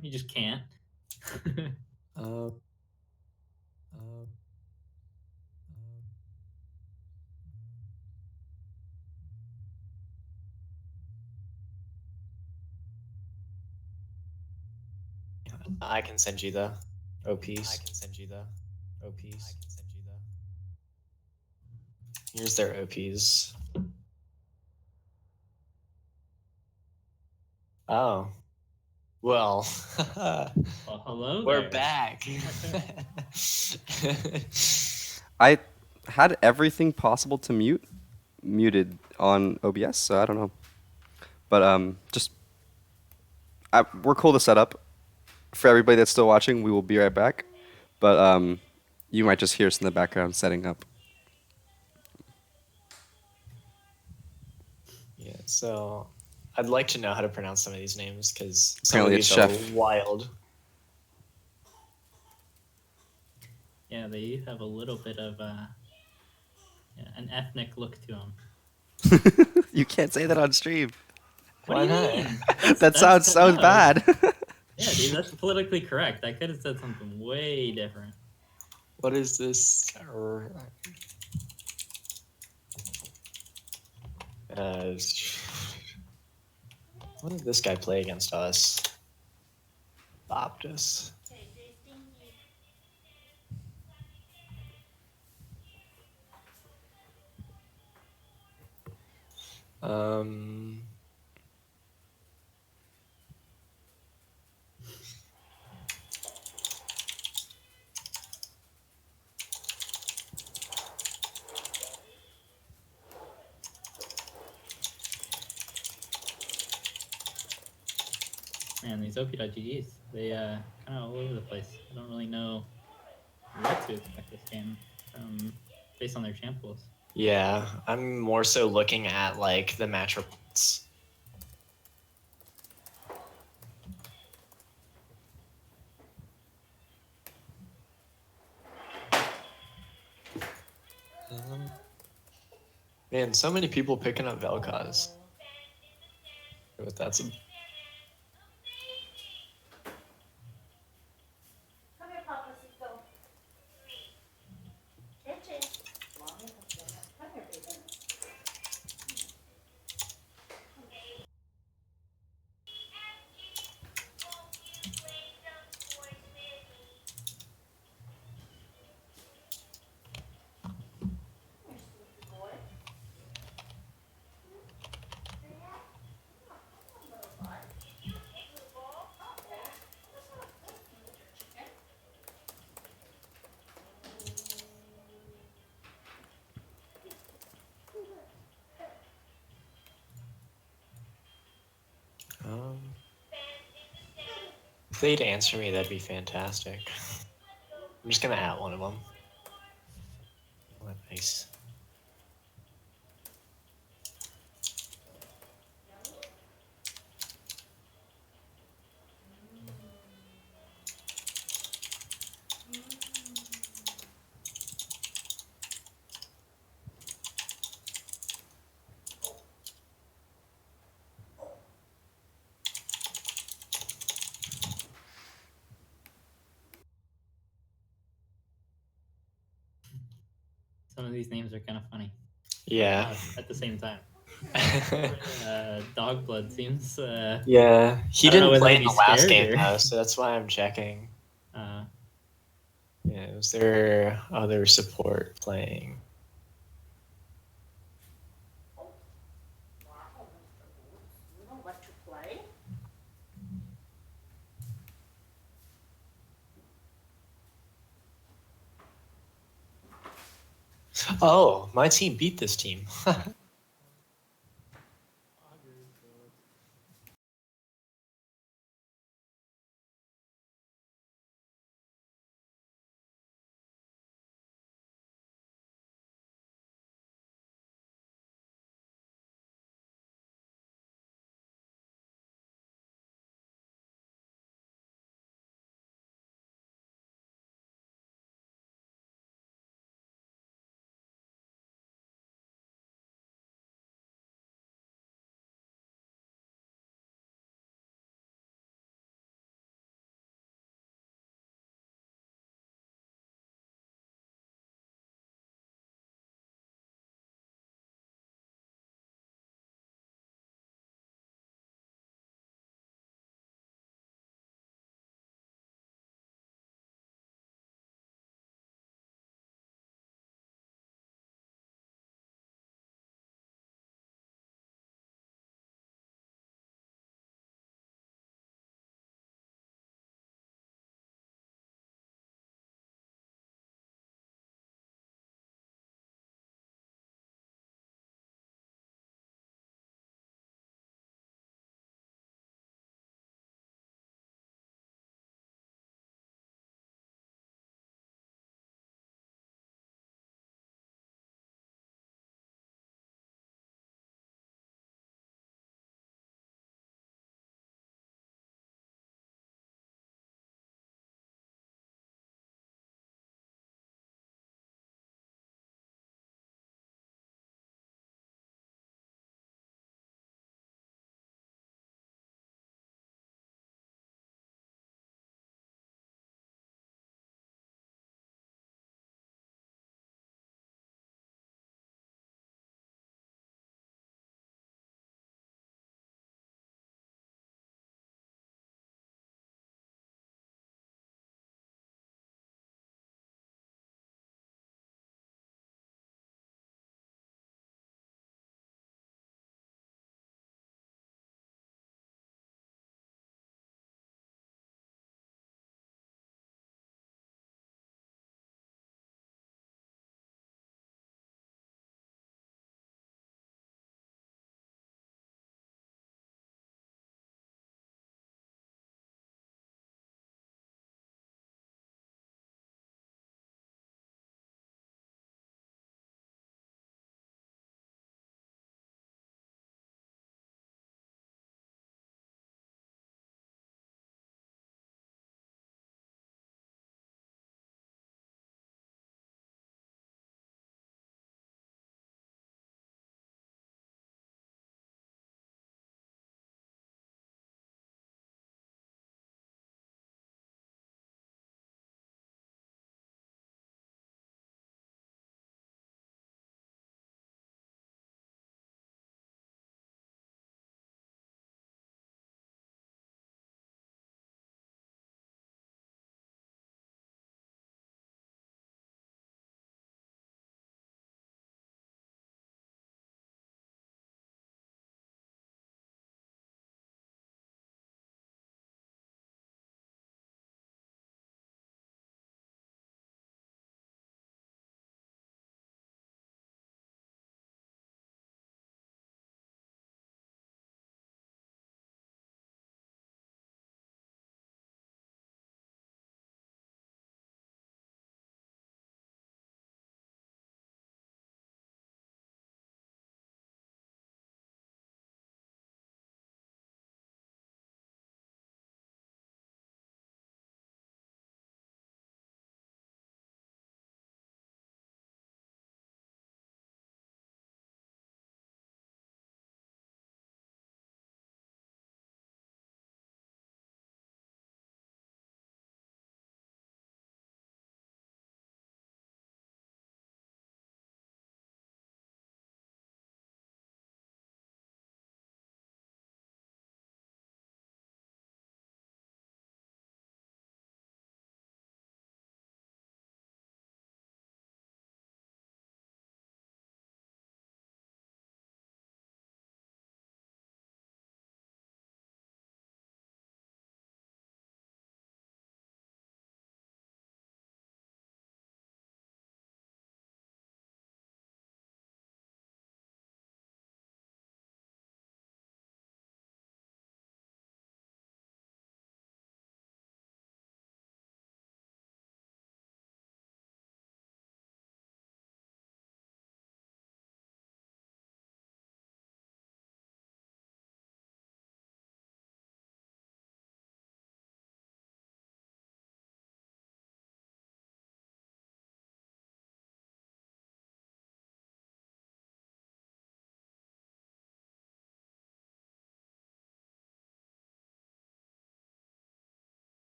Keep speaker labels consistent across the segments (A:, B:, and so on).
A: You just can't.
B: Uh, uh, I can send you the OPs. Here's their OPs. Oh, well,
A: Well, hello
B: we're
A: there.
B: back.
C: I had everything possible to muted on OBS, so I don't know. But we're cool to set up. For everybody that's still watching, we will be right back. But you might just hear us in the background setting up.
B: Yeah, so I'd like to know how to pronounce some of these names because some of
C: Apparently, it's
B: these are
C: Chef.
B: wild.
A: Yeah, they have a little bit of yeah, an ethnic look to them.
C: You can't say that on stream.
A: What do
B: Why
A: you
B: not?
A: mean?
C: That sounds
A: No.
C: bad.
A: Yeah, dude, that's politically correct. I could have said something way different.
B: What is this? What did this guy play against us? Boptus. Um,
A: Man, these OP.GGs, they kind of all over the place. I don't really know what to expect this game based on their champ pools.
B: yeah, I'm more so looking at like the match reports. Man, so many people picking up Vel'Koz. But that's if they'd answer me, that'd be fantastic. I'm just gonna at one of them. Oh, nice.
A: Some of these names are kind of funny.
B: Yeah.
A: At the same time. Dogblood seems.
B: Yeah, he
A: I don't know
B: didn't
A: whether
B: play
A: to
B: in
A: be
B: the last
A: scared
B: game
A: or.
B: though, so that's why I'm checking.
A: Uh,
B: Yeah, is there other support playing? Oh, my team beat this team.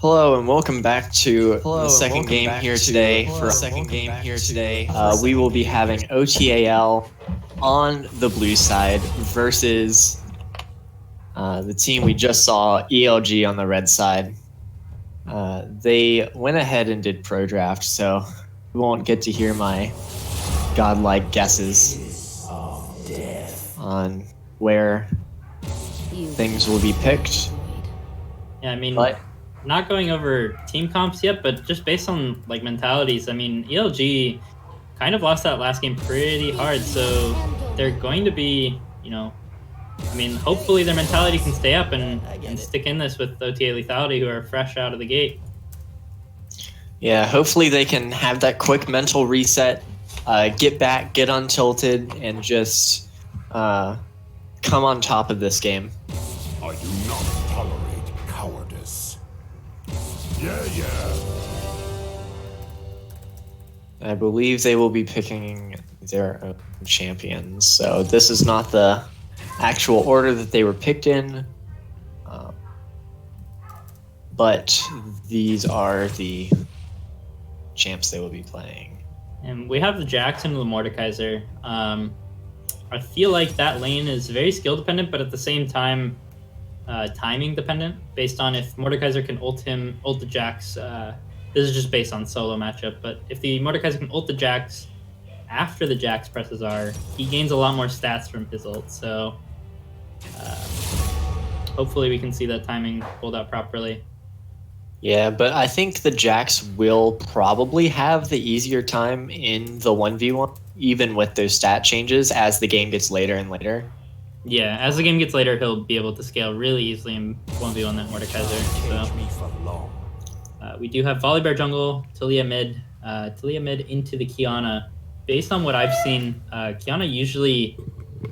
B: Hello and welcome back to the second game here today. We will be having OTAL on the blue side versus the team we just saw, ELG, on the red side. They went ahead and did pro draft, so you won't get to hear my godlike guesses on where things will be picked.
A: Yeah, I mean,
B: But
A: not going over team comps yet, but just based on like mentalities, I mean, ELG kind of lost that last game pretty hard, so they're going to be, you know, I mean, hopefully their mentality can stay up and stick in this with OTA Lethality, who are fresh out of the gate.
B: yeah, hopefully they can have that quick mental reset, get back, get untilted, and just come on top of this game.
D: I do not tolerate cowardice. Yeah.
B: I believe they will be picking their own champions, so this is not the actual order that they were picked in, but these are the champs they will be playing.
A: And we have the Jackson and the Mordekaiser. I feel like that lane is very skill dependent, but at the same time, timing dependent, based on if Mordekaiser can ult the Jax. This is just based on solo matchup, but if the Mordekaiser can ult the Jax after the Jax presses R, he gains a lot more stats from his ult, so hopefully we can see that timing pulled out properly.
B: Yeah, but I think the Jax will probably have the easier time in the 1v1, even with those stat changes as the game gets later and later.
A: Yeah, as the game gets later, he'll be able to scale really easily in 1v1 that Mordekaiser. So we do have Volibear jungle, Talia mid into the Kiana. Based on what I've seen, Kiana usually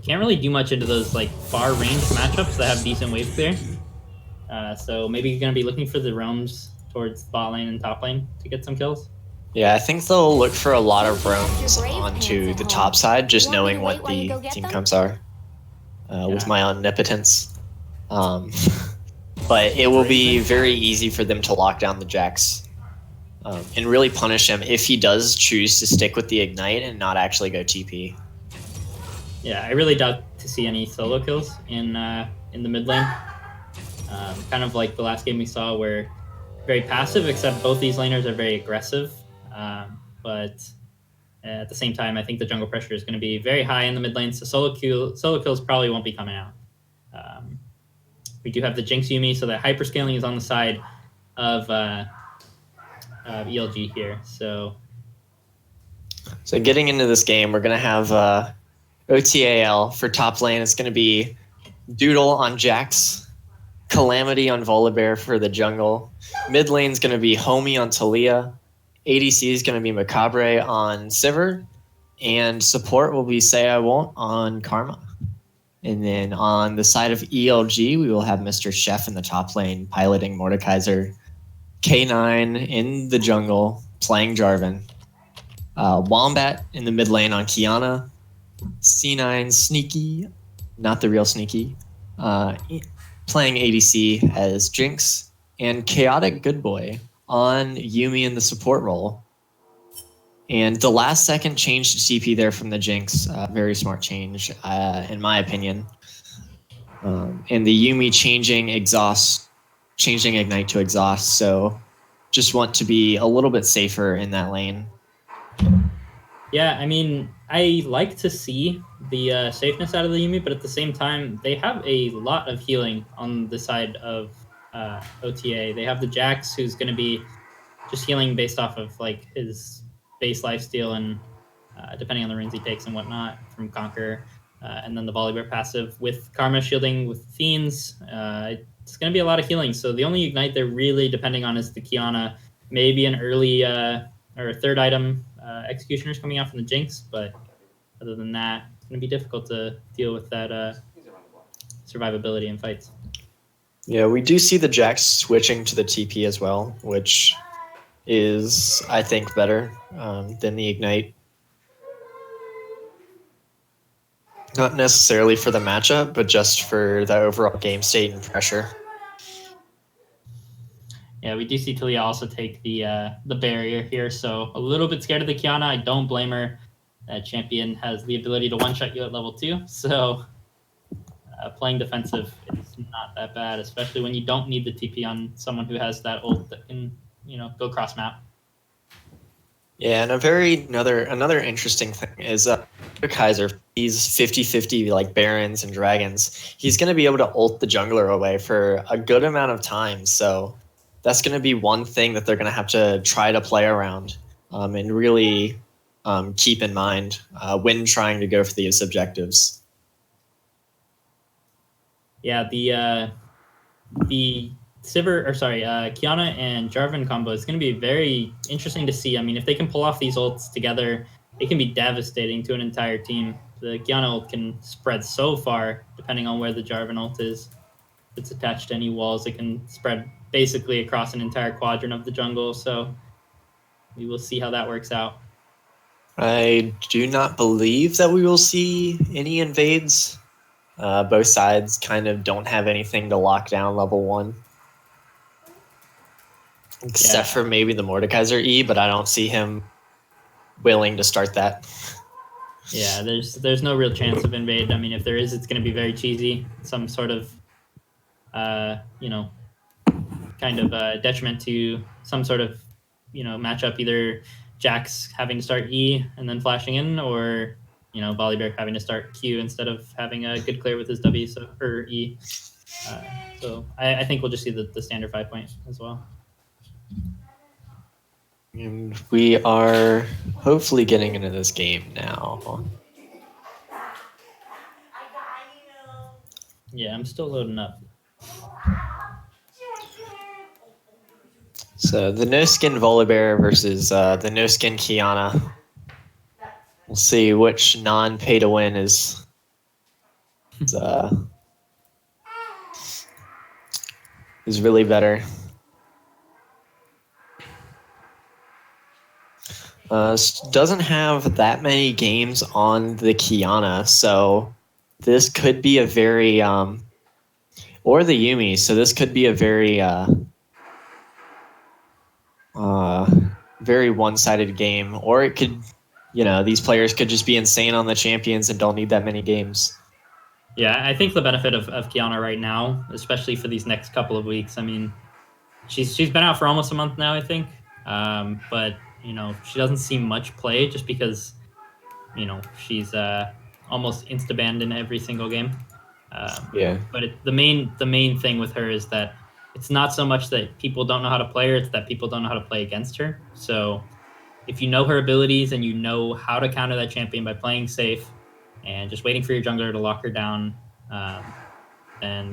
A: can't really do much into those like far range matchups that have decent wave clear. So maybe you're going to be looking for the roams towards bot lane and top lane to get some kills.
B: Yeah, I think they'll look for a lot of roams onto the top side, just knowing what the team comps are with my omnipotence. But it will be very easy for them to lock down the Jax and really punish him if he does choose to stick with the Ignite and not actually go TP.
A: Yeah, I really doubt to see any solo kills in the mid lane. Kind of like the last game we saw, where very passive, except both these laners are very aggressive. But at the same time, I think the jungle pressure is going to be very high in the mid lane, so solo kills probably won't be coming out. We do have the Jinx Yuumi, so that hyperscaling is on the side of ELG here. So
B: getting into this game, we're going to have OTAL for top lane. It's going to be Doodle on Jax, Calamity on Volibear for the jungle. Mid lane's going to be Homie on Talia. ADC is going to be Macabre on Sivir. And support will be Say I Won't on Karma. And then on the side of ELG, we will have Mr. Chef in the top lane piloting Mordekaiser. K9 in the jungle playing Jarvan. Wombat in the mid lane on Kiana. C9 Sneaky, not the real Sneaky, playing ADC as Jinx. And Chaotic Good Boy on Yuumi in the support role. And the last second change to TP there from the Jinx, very smart change, in my opinion. And the Yuumi changing Ignite to Exhaust, so just want to be a little bit safer in that lane.
A: yeah, I mean, I like to see the safeness out of the Yuumi, but at the same time, they have a lot of healing on the side of OTA. They have the Jax, who's going to be just healing based off of like his base lifesteal and depending on the runes he takes and whatnot from Conquer. And then the Volibear passive with Karma shielding with Fiends. It's going to be a lot of healing. So the only Ignite they're really depending on is the Kiana. Maybe an early or a third item Executioner's coming out from the Jinx. But other than that, it's going to be difficult to deal with that survivability in fights.
B: Yeah, we do see the Jax switching to the TP as well, which is, I think, better than the Ignite. Not necessarily for the matchup, but just for the overall game state and pressure.
A: Yeah, we do see Talia also take the barrier here, so a little bit scared of the Kiana. I don't blame her. That champion has the ability to one-shot you at level 2, so playing defensive is not that bad, especially when you don't need the TP on someone who has that ult that can, go cross map.
B: Yeah, and another interesting thing is Kaiser. He's 50-50 like Barons and Dragons. He's going to be able to ult the jungler away for a good amount of time. So that's going to be one thing that they're going to have to try to play around and really keep in mind when trying to go for these objectives.
A: Yeah, the Kiana and Jarvan combo is going to be very interesting to see. I mean, if they can pull off these ults together, it can be devastating to an entire team. The Kiana ult can spread so far, depending on where the Jarvan ult is. If it's attached to any walls, it can spread basically across an entire quadrant of the jungle. So we will see how that works out.
B: I do not believe that we will see any invades. Both sides kind of don't have anything to lock down level 1. Except for maybe the Mordekaiser E, but I don't see him willing to start that.
A: Yeah, there's no real chance of invade. I mean, if there is, it's going to be very cheesy. Some sort of, detriment to some sort of, matchup. Either Jax having to start E and then flashing in, or Volibear having to start Q instead of having a good clear with his W or E. So I think we'll just see the standard 5-point as well.
B: And we are hopefully getting into this game now.
A: Yeah, I'm still loading up.
B: So the no-skin Volibear versus the no-skin Kiana. We'll see which non-pay-to-win is really better. Doesn't have that many games on the Kiana, so this could be a very or the Yumi, so this could be a very very one-sided game, or it could, these players could just be insane on the champions and don't need that many games.
A: Yeah, I think the benefit of Kiana right now, especially for these next couple of weeks, I mean, she's been out for almost a month now, I think, but she doesn't see much play just because she's almost insta-banned in every single game. But the main thing with her is that it's not so much that people don't know how to play her, it's that people don't know how to play against her. So if you know her abilities and you know how to counter that champion by playing safe and just waiting for your jungler to lock her down, then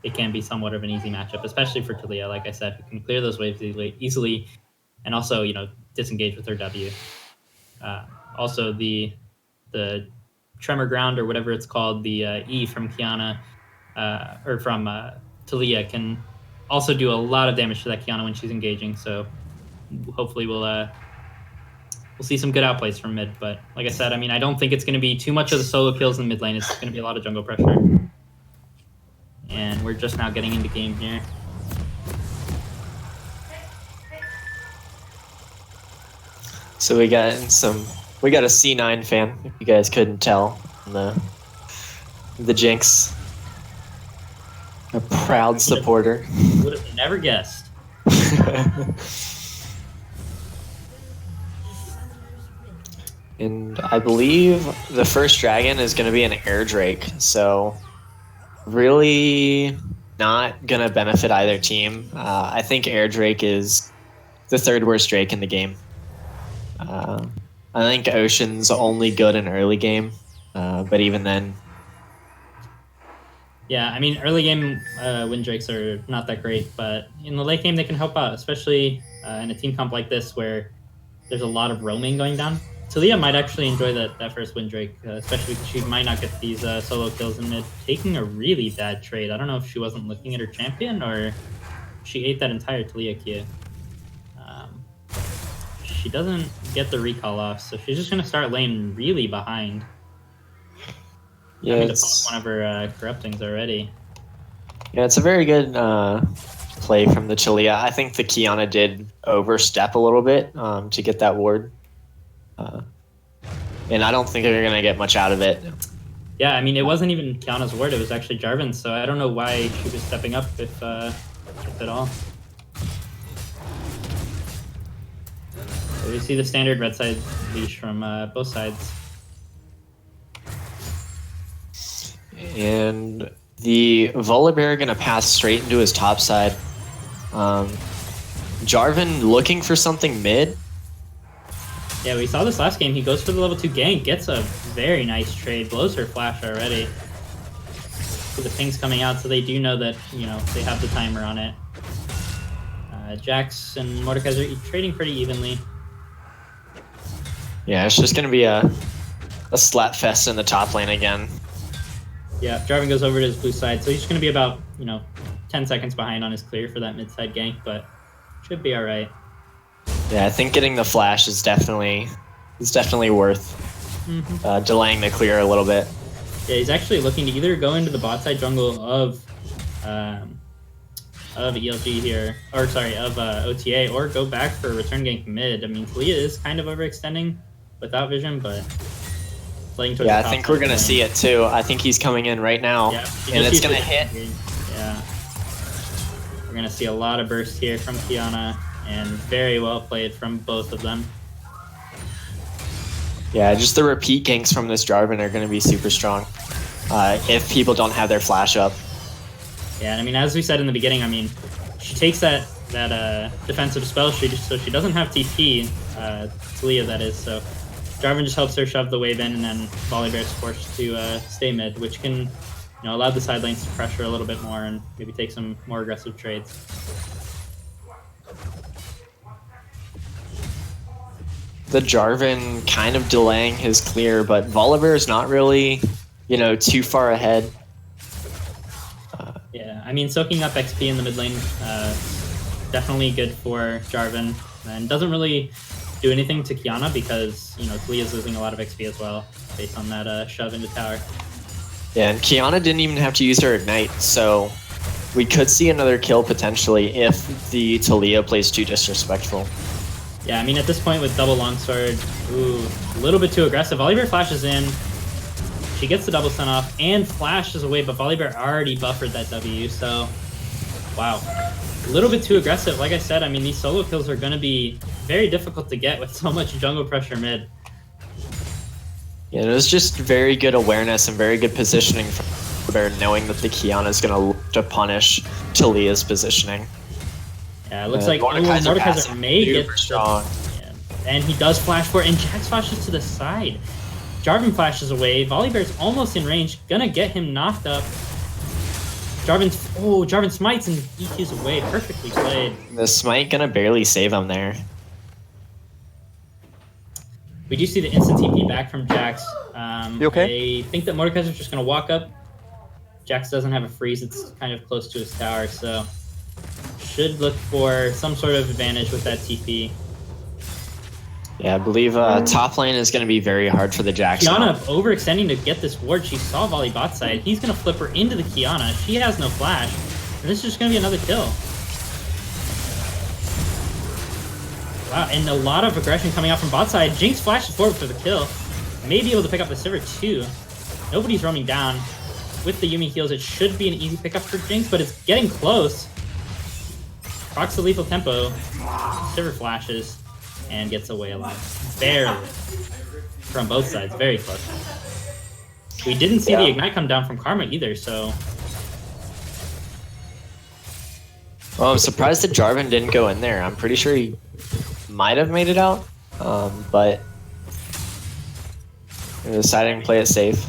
A: it can be somewhat of an easy matchup, especially for Talia, like I said, who can clear those waves easily and also disengage with her W. Also the Tremor Ground, or whatever it's called, the E from Kiana or from Talia, can also do a lot of damage to that Kiana when she's engaging. So hopefully we'll see some good outplays from mid. But like I said, I mean, I don't think it's going to be too much of the solo kills in mid lane. It's going to be a lot of jungle pressure. And we're just now getting into game here.
B: So we got a C9 fan, if you guys couldn't tell, the Jinx. A proud supporter.
A: Would have never guessed.
B: And I believe the first dragon is going to be an air drake, so really not going to benefit either team. I think air drake is the third worst drake in the game. I think Ocean's only good in early game, but even then.
A: Yeah, I mean, early game win drakes are not that great, but in the late game they can help out, especially in a team comp like this where there's a lot of roaming going down. Talia might actually enjoy that first win drake, especially because she might not get these solo kills in mid. Taking a really bad trade. I don't know if she wasn't looking at her champion or she ate that entire Talia Q. She doesn't get the recall off, so she's just going to start lane really behind.
B: Yeah,
A: having to pop one of her corruptings already.
B: Yeah, it's a very good play from the Taliyah. I think the Kiana did overstep a little bit to get that ward. And I don't think they're going to get much out of it.
A: Yeah, I mean, it wasn't even Kiana's ward, it was actually Jarvan's, so I don't know why she was stepping up if at all. So we see the standard red side leash from both sides.
B: And the Volibear going to pass straight into his top side. Jarvan looking for something mid.
A: Yeah, we saw this last game. He goes for the level 2 gank, gets a very nice trade, blows her flash already. So the ping's coming out, so they do know that, you know, they have the timer on it. Jax and Mordekaiser are trading pretty evenly.
B: Yeah, it's just going to be a slap fest in the top lane again.
A: Yeah, Jarvan goes over to his blue side, so he's going to be about, you know, 10 seconds behind on his clear for that mid-side gank, but should be all right.
B: Yeah, I think getting the flash is definitely worth delaying the clear a little bit.
A: Yeah, he's actually looking to either go into the bot side jungle of ELG here, or sorry, of OTA, or go back for a return gank mid. I mean, Taliyah is kind of overextending without vision, but playing towards
B: yeah,
A: the
B: I
A: top
B: think we're gonna see it too. I think he's coming in right now,
A: yeah,
B: and it's gonna hit.
A: Yeah, we're gonna see a lot of burst here from Kiana, and very well played from both of them.
B: Yeah, just the repeat ganks from this Jarvan are going to be super strong if people don't have their flash up.
A: Yeah, and I mean, as we said in the beginning, I mean, she takes that defensive spell, so she doesn't have TP, Taliyah that is, so Jarvan just helps her shove the wave in, and then Volibear is forced to stay mid, which can, you know, allow the side lanes to pressure a little bit more and maybe take some more aggressive trades.
B: The Jarvan kind of delaying his clear, but Volibear is not really, you know, too far ahead.
A: Yeah, I mean, soaking up XP in the mid lane, definitely good for Jarvan, and doesn't really do anything to Kiana because, you know, Taliyah's losing a lot of XP as well, based on that shove into tower.
B: Yeah, and Kiana didn't even have to use her Ignite, so we could see another kill potentially if the Taliyah plays too disrespectful.
A: Yeah, I mean, at this point with double longsword, ooh, a little bit too aggressive. Volibear flashes in, she gets the double stun off, and flashes away, but Volibear already buffered that W, so wow. A little bit too aggressive. Like I said, I mean, these solo kills are going to be very difficult to get with so much jungle pressure mid.
B: Yeah, it was just very good awareness and very good positioning from Volibear, knowing that the Kiana is going to look to punish Taliyah's positioning.
A: Yeah, it looks like Mordekaiser may get strong. Yeah. And he does flash for it, and Jax flashes to the side. Jarvan flashes away. Volibear's almost in range, gonna get him knocked up. Jarvan smites and EQs away. Perfectly played.
B: The smite gonna barely save him there.
A: We do see the instant TP back from Jax.
C: You okay?
A: I think that Mordekaiser's just gonna walk up. Jax doesn't have a freeze. It's kind of close to his tower, so should look for some sort of advantage with that TP.
B: Yeah, I believe top lane is going to be very hard for the Jax.
A: Kiana overextending to get this ward. She saw Volley bot side. He's going to flip her into the Kiana. She has no flash. And this is just going to be another kill. Wow, and a lot of aggression coming out from bot side. Jinx flashes forward for the kill. May be able to pick up the Sivir too. Nobody's roaming down. With the Yuumi heals, it should be an easy pickup for Jinx, but it's getting close. Procs the lethal tempo. Sivir flashes. And gets away alive. Barely. From both sides. Very close. We didn't see the Ignite come down from Karma either, so...
B: Well, I'm surprised that Jarvan didn't go in there. I'm pretty sure he might have made it out, but... They're deciding to play it safe.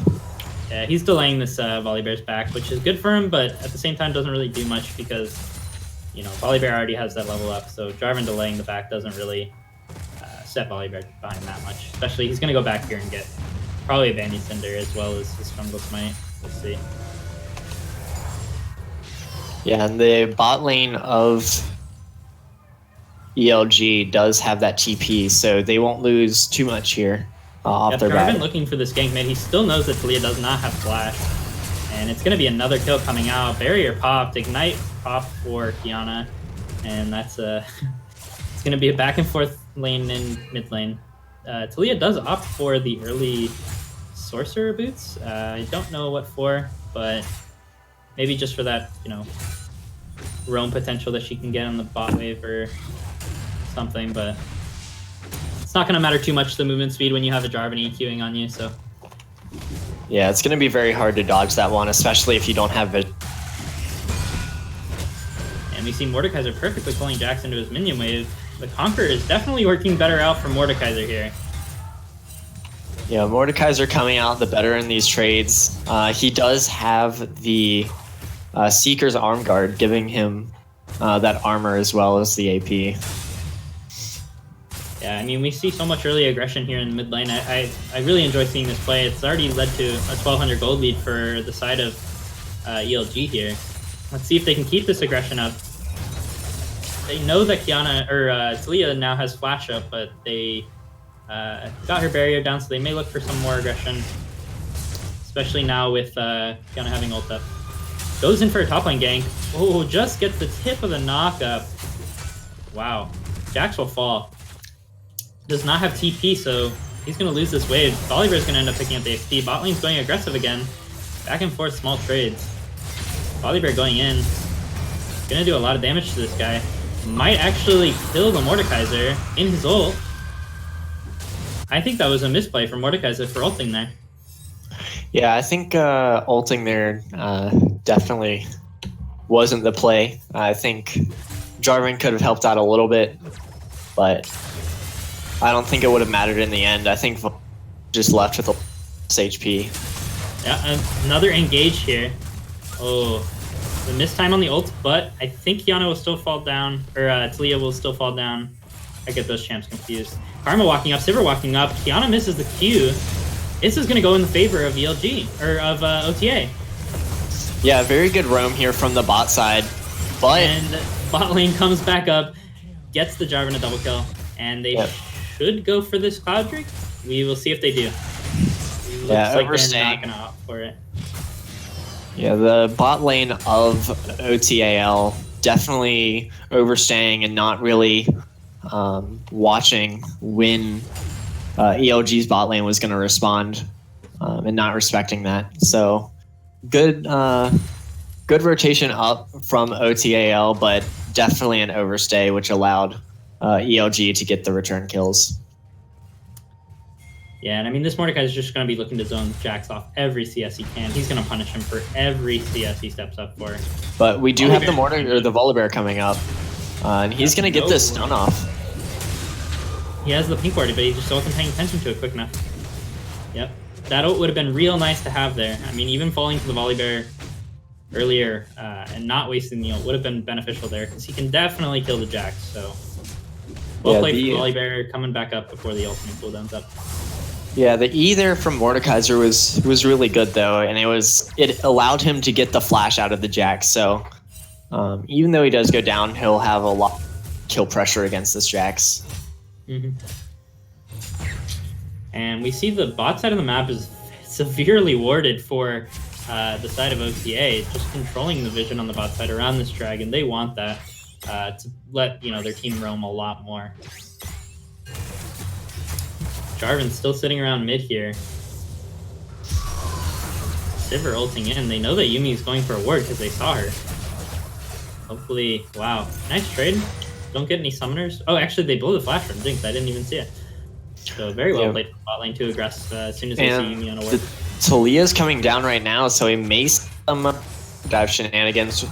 A: Yeah, he's delaying this Volibear's back, which is good for him, but at the same time doesn't really do much because, you know, Volibear already has that level up, so Jarvan delaying the back doesn't really... set Volibear behind that much. Especially, he's going to go back here and get probably a Bandy Cinder as well as his Jungle Smite. We'll see.
B: Yeah, and the bot lane of ELG does have that TP, so they won't lose too much here off their back.
A: Jarvan looking for this gank mid. He still knows that Taliyah does not have flash. And it's going to be another kill coming out. Barrier popped, Ignite popped for Kiana. And that's it's going to be a back and forth lane in mid lane. Talia does opt for the early Sorcerer boots. I don't know what for, but maybe just for that, you know, roam potential that she can get on the bot wave or something, but it's not going to matter too much the movement speed when you have a Jarvan EQing on you, so.
B: Yeah, it's going to be very hard to dodge that one, especially if you don't have it.
A: And we see Mordekaiser perfectly pulling Jax into his minion wave. The Conqueror is definitely working better out for Mordekaiser here.
B: Yeah, Mordekaiser coming out the better in these trades. He does have the Seeker's Arm Guard, giving him that armor as well as the AP.
A: Yeah, I mean, we see so much early aggression here in mid lane. I really enjoy seeing this play. It's already led to a 1,200 gold lead for the side of ELG here. Let's see if they can keep this aggression up. They know that Kiana, or Talia now has flash up, but they got her barrier down, so they may look for some more aggression. Especially now with Kiana having ult up. Goes in for a top lane gank. Oh, just gets the tip of the knock up. Wow. Jax will fall. Does not have TP, so he's going to lose this wave. Volibear is going to end up picking up the XP. Bot lane's going aggressive again. Back and forth small trades. Volibear going in. Going to do a lot of damage to this guy. Might actually kill the Mordekaiser in his ult. I think that was a misplay for Mordekaiser for ulting there.
B: Yeah, I think ulting there definitely wasn't the play. I think Jarvan could have helped out a little bit, but I don't think it would have mattered in the end. I think just left with a HP.
A: Yeah, another engage here. Oh, the miss time on the ult, but I think Kiana will still fall down, or Talia will still fall down. I get those champs confused. Karma walking up, Sivir walking up. Kiana misses the Q. This is going to go in the favor of ELG, or of OTA.
B: Yeah, very good roam here from the bot side, but...
A: And bot lane comes back up, gets the Jarvan a double kill, and they should go for this Cloud Drake. We will see if they do. Looks like they're not going to opt for it.
B: Yeah, the bot lane of OTAL definitely overstaying and not really watching when ELG's bot lane was going to respond and not respecting that. So good good rotation up from OTAL, but definitely an overstay, which allowed ELG to get the return kills.
A: Yeah, and I mean, this Mordekaiser is just going to be looking to zone Jax off every CS he can. He's going to punish him for every CS he steps up for.
B: But we do have the Volibear coming up, and he's going to get this stun off.
A: He has the pink ward, but he just wasn't paying attention to it quick enough. Yep, that ult would have been real nice to have there. I mean, even falling to the Volibear earlier and not wasting the ult would have been beneficial there, because he can definitely kill the Jax. So well played for Volibear coming back up before the ultimate cooldown's up.
B: Yeah, the E there from Mordekaiser was really good though, and it allowed him to get the flash out of the Jax. So even though he does go down, he'll have a lot of kill pressure against this Jax.
A: And we see the bot side of the map is severely warded for the side of OTA, just controlling the vision on the bot side around this dragon. They want that to let their team roam a lot more. Jarvan's still sitting around mid here. Sivir ulting in. They know that Yuumi is going for a ward because they saw her. Hopefully, wow. Nice trade. Don't get any summoners. Oh, actually, they blow the flash from Jinx. I didn't even see it. So very well played from bot lane to aggress as soon as they see Yuumi on a ward.
B: Talia's coming down right now, so he may some dive shenanigans.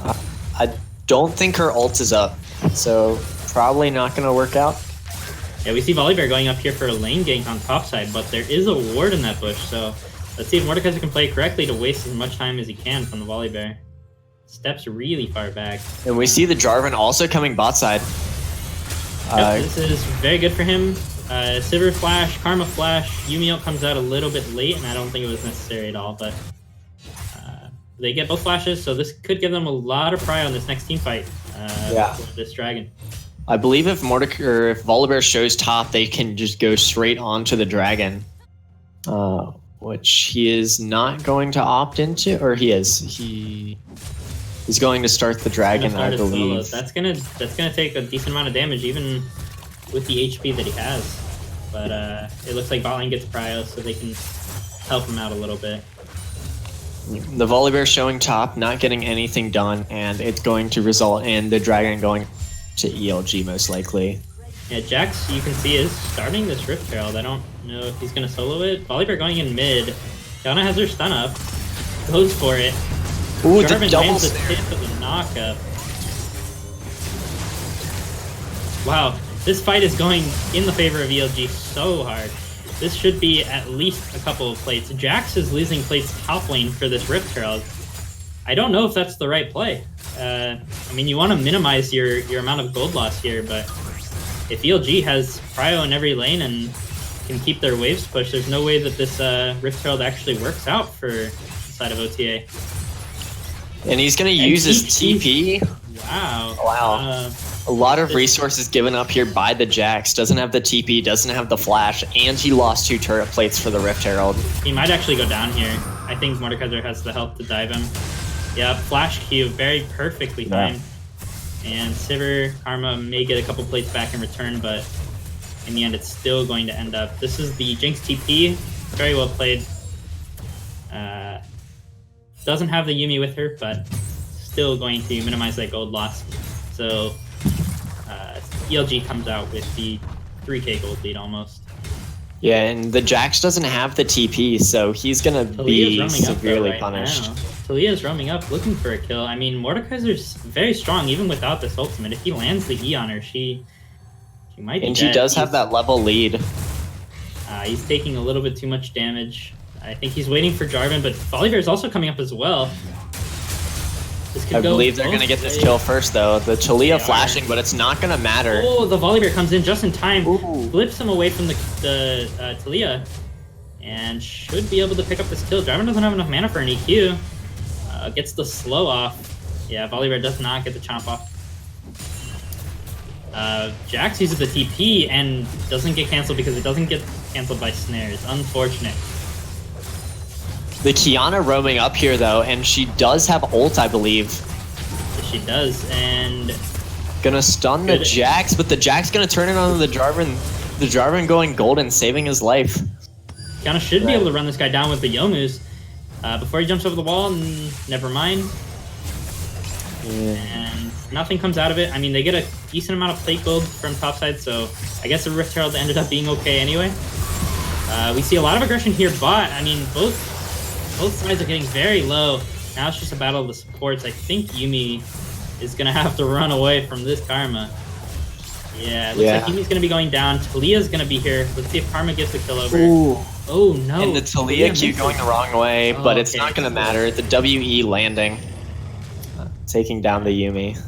B: I don't think her ult is up, so probably not going to work out.
A: Yeah, we see Volibear going up here for a lane gank on top side, but there is a ward in that bush, so let's see if Mordekaiser can play correctly to waste as much time as he can from the Volibear. Steps really far back.
B: And we see the Jarvan also coming bot side.
A: This is very good for him. Sivir flash, Karma flash, Yuumi ult comes out a little bit late, and I don't think it was necessary at all, but they get both flashes, so this could give them a lot of pry on this next team fight with this dragon.
B: I believe if Volibear shows top, they can just go straight onto the dragon. Or which he is not going to opt into, or he is. He is going to start the dragon, I believe.
A: That's gonna take a decent amount of damage, even with the HP that he has. But it looks like bot lane gets prio, so they can help him out a little bit.
B: The Volibear showing top, not getting anything done, and it's going to result in the dragon going to ELG most likely.
A: Yeah, Jax, you can see, is starting this Rift Herald. I don't know if he's going to solo it. Volibear going in mid. Kiana has her stun up. Goes for it.
B: Ooh,
A: Jarvan
B: the double
A: lands a
B: snare.
A: tip of the knockup. Wow, this fight is going in the favor of ELG so hard. This should be at least a couple of plates. Jax is losing plates top lane for this Rift Herald. I don't know if that's the right play. I mean, you want to minimize your amount of gold loss here, but if ELG has prio in every lane and can keep their waves pushed, there's no way that this Rift Herald actually works out for the side of OTA.
B: And he's going to use his TP.
A: Wow.
B: Wow. A lot of resources given up here by the Jax. Doesn't have the TP, doesn't have the flash, and he lost 2 turret plates for the Rift Herald.
A: He might actually go down here. I think Mordekaiser has the help to dive him. Yeah, flash Q, very perfectly timed. And Sivir, Karma may get a couple plates back in return, but in the end it's still going to end up. This is the Jinx TP. Very well played. Doesn't have the Yuumi with her, but still going to minimize that gold loss. So ELG comes out with the 3k gold lead almost.
B: Yeah, and the Jax doesn't have the TP, so he's going to be severely punished.
A: Talia's roaming up looking for a kill. I mean, Mordekaiser's very strong even without this ultimate. If he lands the E on her, she might be
B: And
A: dead.
B: he does have that level lead.
A: He's taking a little bit too much damage. I think he's waiting for Jarvan, but Volibear is also coming up as well.
B: I believe they're going to get this kill first, though. The Talia flashing, but it's not going to matter.
A: Oh, the Volibear comes in just in time.
B: Ooh.
A: Flips him away from the Talia. And should be able to pick up this kill. Jarvan doesn't have enough mana for an EQ. Gets the slow off. Yeah, Volibear does not get the chomp off. Jax uses the TP and doesn't get cancelled because it doesn't get cancelled by snares. Unfortunate.
B: The Kiana roaming up here, though, and she does have ult, I believe.
A: Yes, she does, and...
B: Gonna stun the Jax, but the Jax gonna turn it on the Jarvan. The Jarvan going golden, saving his life.
A: Kiana should be able to run this guy down with the Yomus. Before he jumps over the wall, never mind. And nothing comes out of it. I mean, they get a decent amount of plate gold from topside, so I guess the Rift Herald ended up being okay anyway. We see a lot of aggression here, but I mean, both sides are getting very low. Now it's just a battle of the supports. I think Yuumi is going to have to run away from this Karma. Yeah, it looks like Yumi's going to be going down. Talia's going to be here. Let's see if Karma gets the kill over.
B: Ooh.
A: Oh, no.
B: And the Talia Q going the wrong way, but it's not going to matter. The WE landing. Taking down the Yuumi.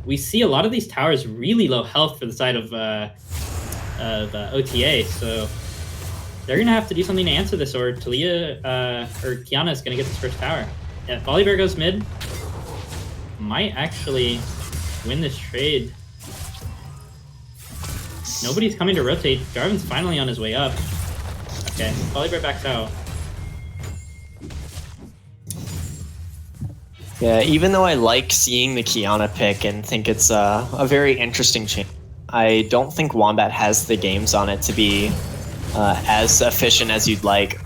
A: We see a lot of these towers really low health for the side of OTA, so they're going to have to do something to answer this, or Talia or Kiana is going to get this first tower. Yeah, Volibear goes mid. Might actually win this trade. Nobody's coming to rotate. Jarvan's finally on his way up. Okay, Volibear backs out.
B: Yeah, even though I like seeing the Kiana pick and think it's a very interesting change, I don't think Wombat has the games on it to be as efficient as you'd like.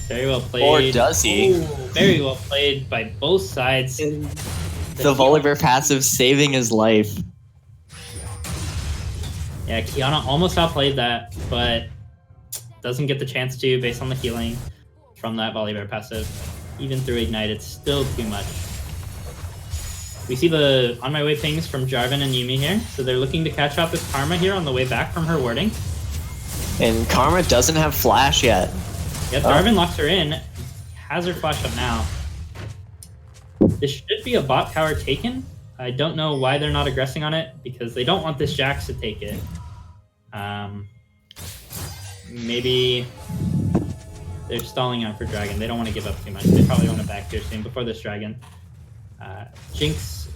A: Very well played.
B: Or does he?
A: Ooh, very well played by both sides.
B: The Volibear passive saving his life.
A: Yeah, Kiana almost outplayed that, but doesn't get the chance to based on the healing from that Volibear passive. Even through Ignite, it's still too much. We see the on my way pings from Jarvan and Yuumi here, so they're looking to catch up with Karma here on the way back from her warding.
B: And Karma doesn't have flash yet.
A: Yep, Jarvan locks her in, has her flash up now. This should be a bot tower taken. I don't know why they're not aggressing on it, because they don't want this Jax to take it. Maybe they're stalling out for Dragon. They don't want to give up too much. They probably want to back here soon before this Dragon. Jinx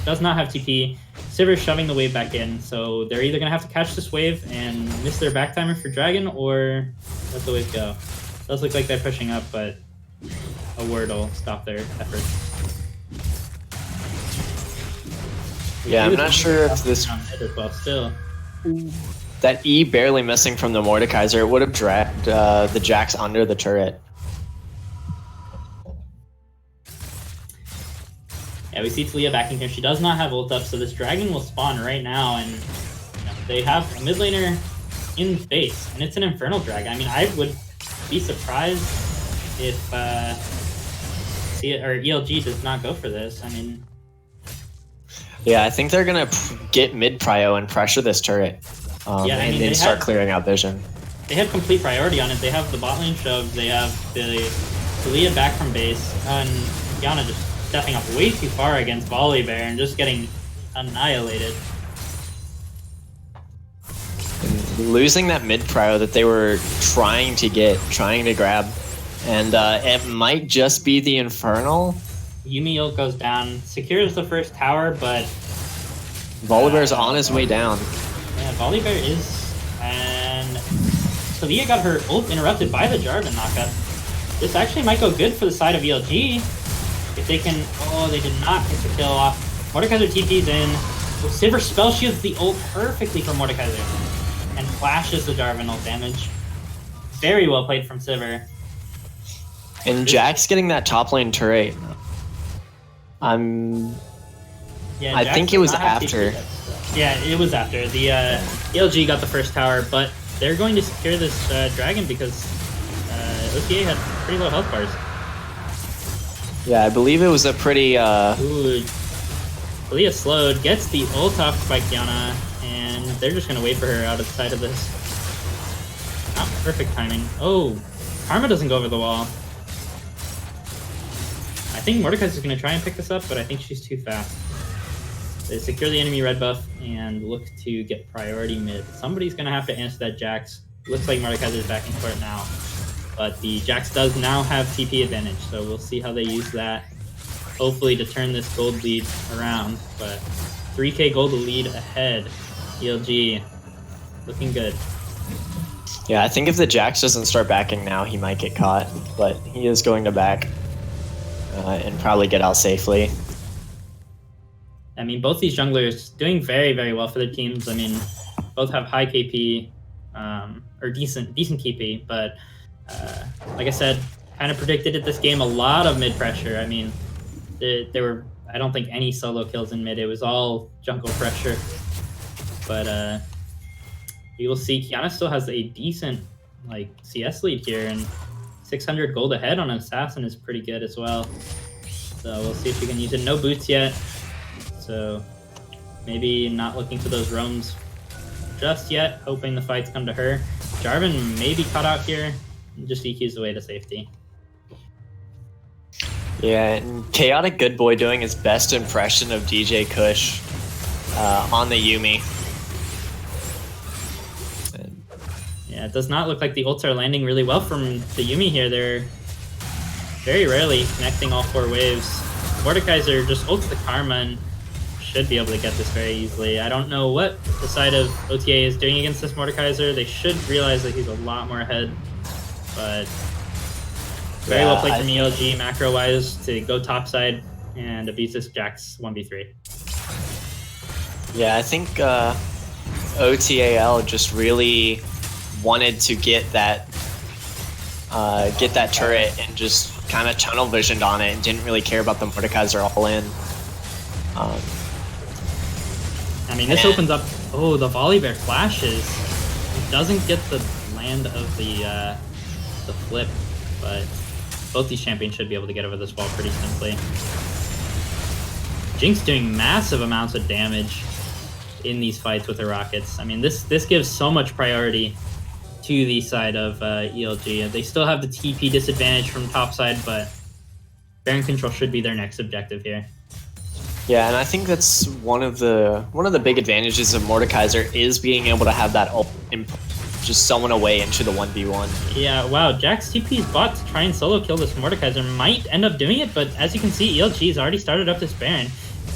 A: does not have TP. Sivir's shoving the wave back in, so they're either gonna have to catch this wave and miss their back timer for Dragon, or let the wave go. Does look like they're pushing up, but a word will stop their efforts.
B: Yeah, I'm not sure if this
A: still.
B: that E barely missing from the Mordekaiser would have dragged the Jax under the turret.
A: Yeah, we see Talia backing here. She does not have ult up, so this Dragon will spawn right now, and they have a mid laner in base, and it's an Infernal Drag. I mean, I would be surprised if ELG does not go for this. I mean,
B: yeah, I think they're gonna get mid prio and pressure this turret, and then start clearing out vision.
A: They have complete priority on it. They have the bot lane shoved. They have the Talia back from base, and Yana just stepping up way too far against Volibear and just getting annihilated.
B: And losing that mid prio that they were trying to grab, and it might just be the Infernal.
A: Yuumi ult goes down, secures the first tower, but
B: Volibear's on his way down.
A: Yeah, Volibear is, and Talia got her ult interrupted by the Jarvan knockup. This actually might go good for the side of ELG. If they can... Oh, they did not get the kill off. Mordekaiser TP's in. So Sivir spell shields the ult perfectly from Mordekaiser. And flashes the Jarvan ult damage. Very well played from Sivir.
B: And Jax getting that top lane turret.
A: Yeah,
B: I
A: Jax
B: think it was
A: does not have
B: after.
A: TP yet, so. Yeah, it was after. The ELG got the first tower, but they're going to secure this Dragon because OTA had pretty low health bars.
B: Yeah, I believe it was a pretty...
A: Ooh, Talia slowed, gets the ult off by Kiana, and they're just going to wait for her out of sight of this. Not perfect timing. Oh, Karma doesn't go over the wall. I think Mordekaiser's going to try and pick this up, but I think she's too fast. They secure the enemy red buff and look to get priority mid. Somebody's going to have to answer that Jax. Looks like Mordekaiser's backing for it now. But the Jax does now have TP advantage, so we'll see how they use that, hopefully to turn this gold lead around. But 3k gold lead ahead. ELG looking good.
B: Yeah, I think if the Jax doesn't start backing now, he might get caught. But he is going to back and probably get out safely.
A: I mean, both these junglers doing very, very well for their teams. I mean, both have high KP, or decent KP, but like I said, kind of predicted at this game a lot of mid pressure. I mean, there were, I don't think, any solo kills in mid. It was all jungle pressure. But we will see. Kiana still has a decent CS lead here, and 600 gold ahead on an assassin is pretty good as well. So we'll see if we can use it. No boots yet, so maybe not looking for those roams just yet. Hoping the fights come to her. Jarvan may be caught out here. Just EQs the way to safety.
B: Yeah, and Chaotic Good Boy doing his best impression of DJ Kush on the Yuumi.
A: Yeah, it does not look like the ults are landing really well from the Yuumi here. They're very rarely connecting all 4 waves. Mordekaiser just ults the Karma and should be able to get this very easily. I don't know what the side of OTA is doing against this Mordekaiser. They should realize that he's a lot more ahead. But very well played from ELG macro-wise to go topside and abuse this Jax 1v3.
B: Yeah, I think OTAL just really wanted to get that turret and just kind of tunnel visioned on it and didn't really care about the Mordekaiser all in.
A: I mean, this opens up... Oh, the Volibear flashes. It doesn't get the land of the flip, but both these champions should be able to get over this wall pretty simply. Jinx doing massive amounts of damage in these fights with the rockets. I mean, this gives so much priority to the side of ELG. They still have the TP disadvantage from topside, but Baron control should be their next objective here.
B: Yeah, and I think that's one of the big advantages of Mordekaiser is being able to have that ult just someone away into the 1v1.
A: Yeah, wow, Jax TP's bot to try and solo kill this Mordekaiser might end up doing it, but as you can see, ELG has already started up this Baron.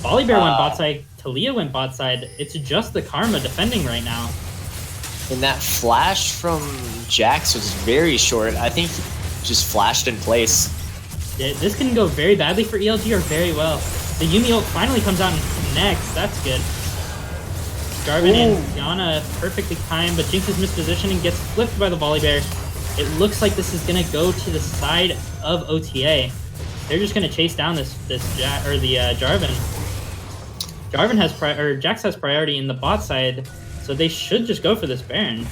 A: Volibear went bot side to Talia went bot side, it's just the Karma defending right now.
B: And that flash from Jax was very short. I think he just flashed in place.
A: This can go very badly for ELG or very well. The Yumi ult finally comes out and connects. That's good. Jarvan and Kiana perfectly timed, but Jinx's mispositioning gets flipped by the volley bear. It looks like this is gonna go to the side of OTA. They're just gonna chase down the Jarvan. Jarvan has Jax has priority in the bot side, so they should just go for this Baron.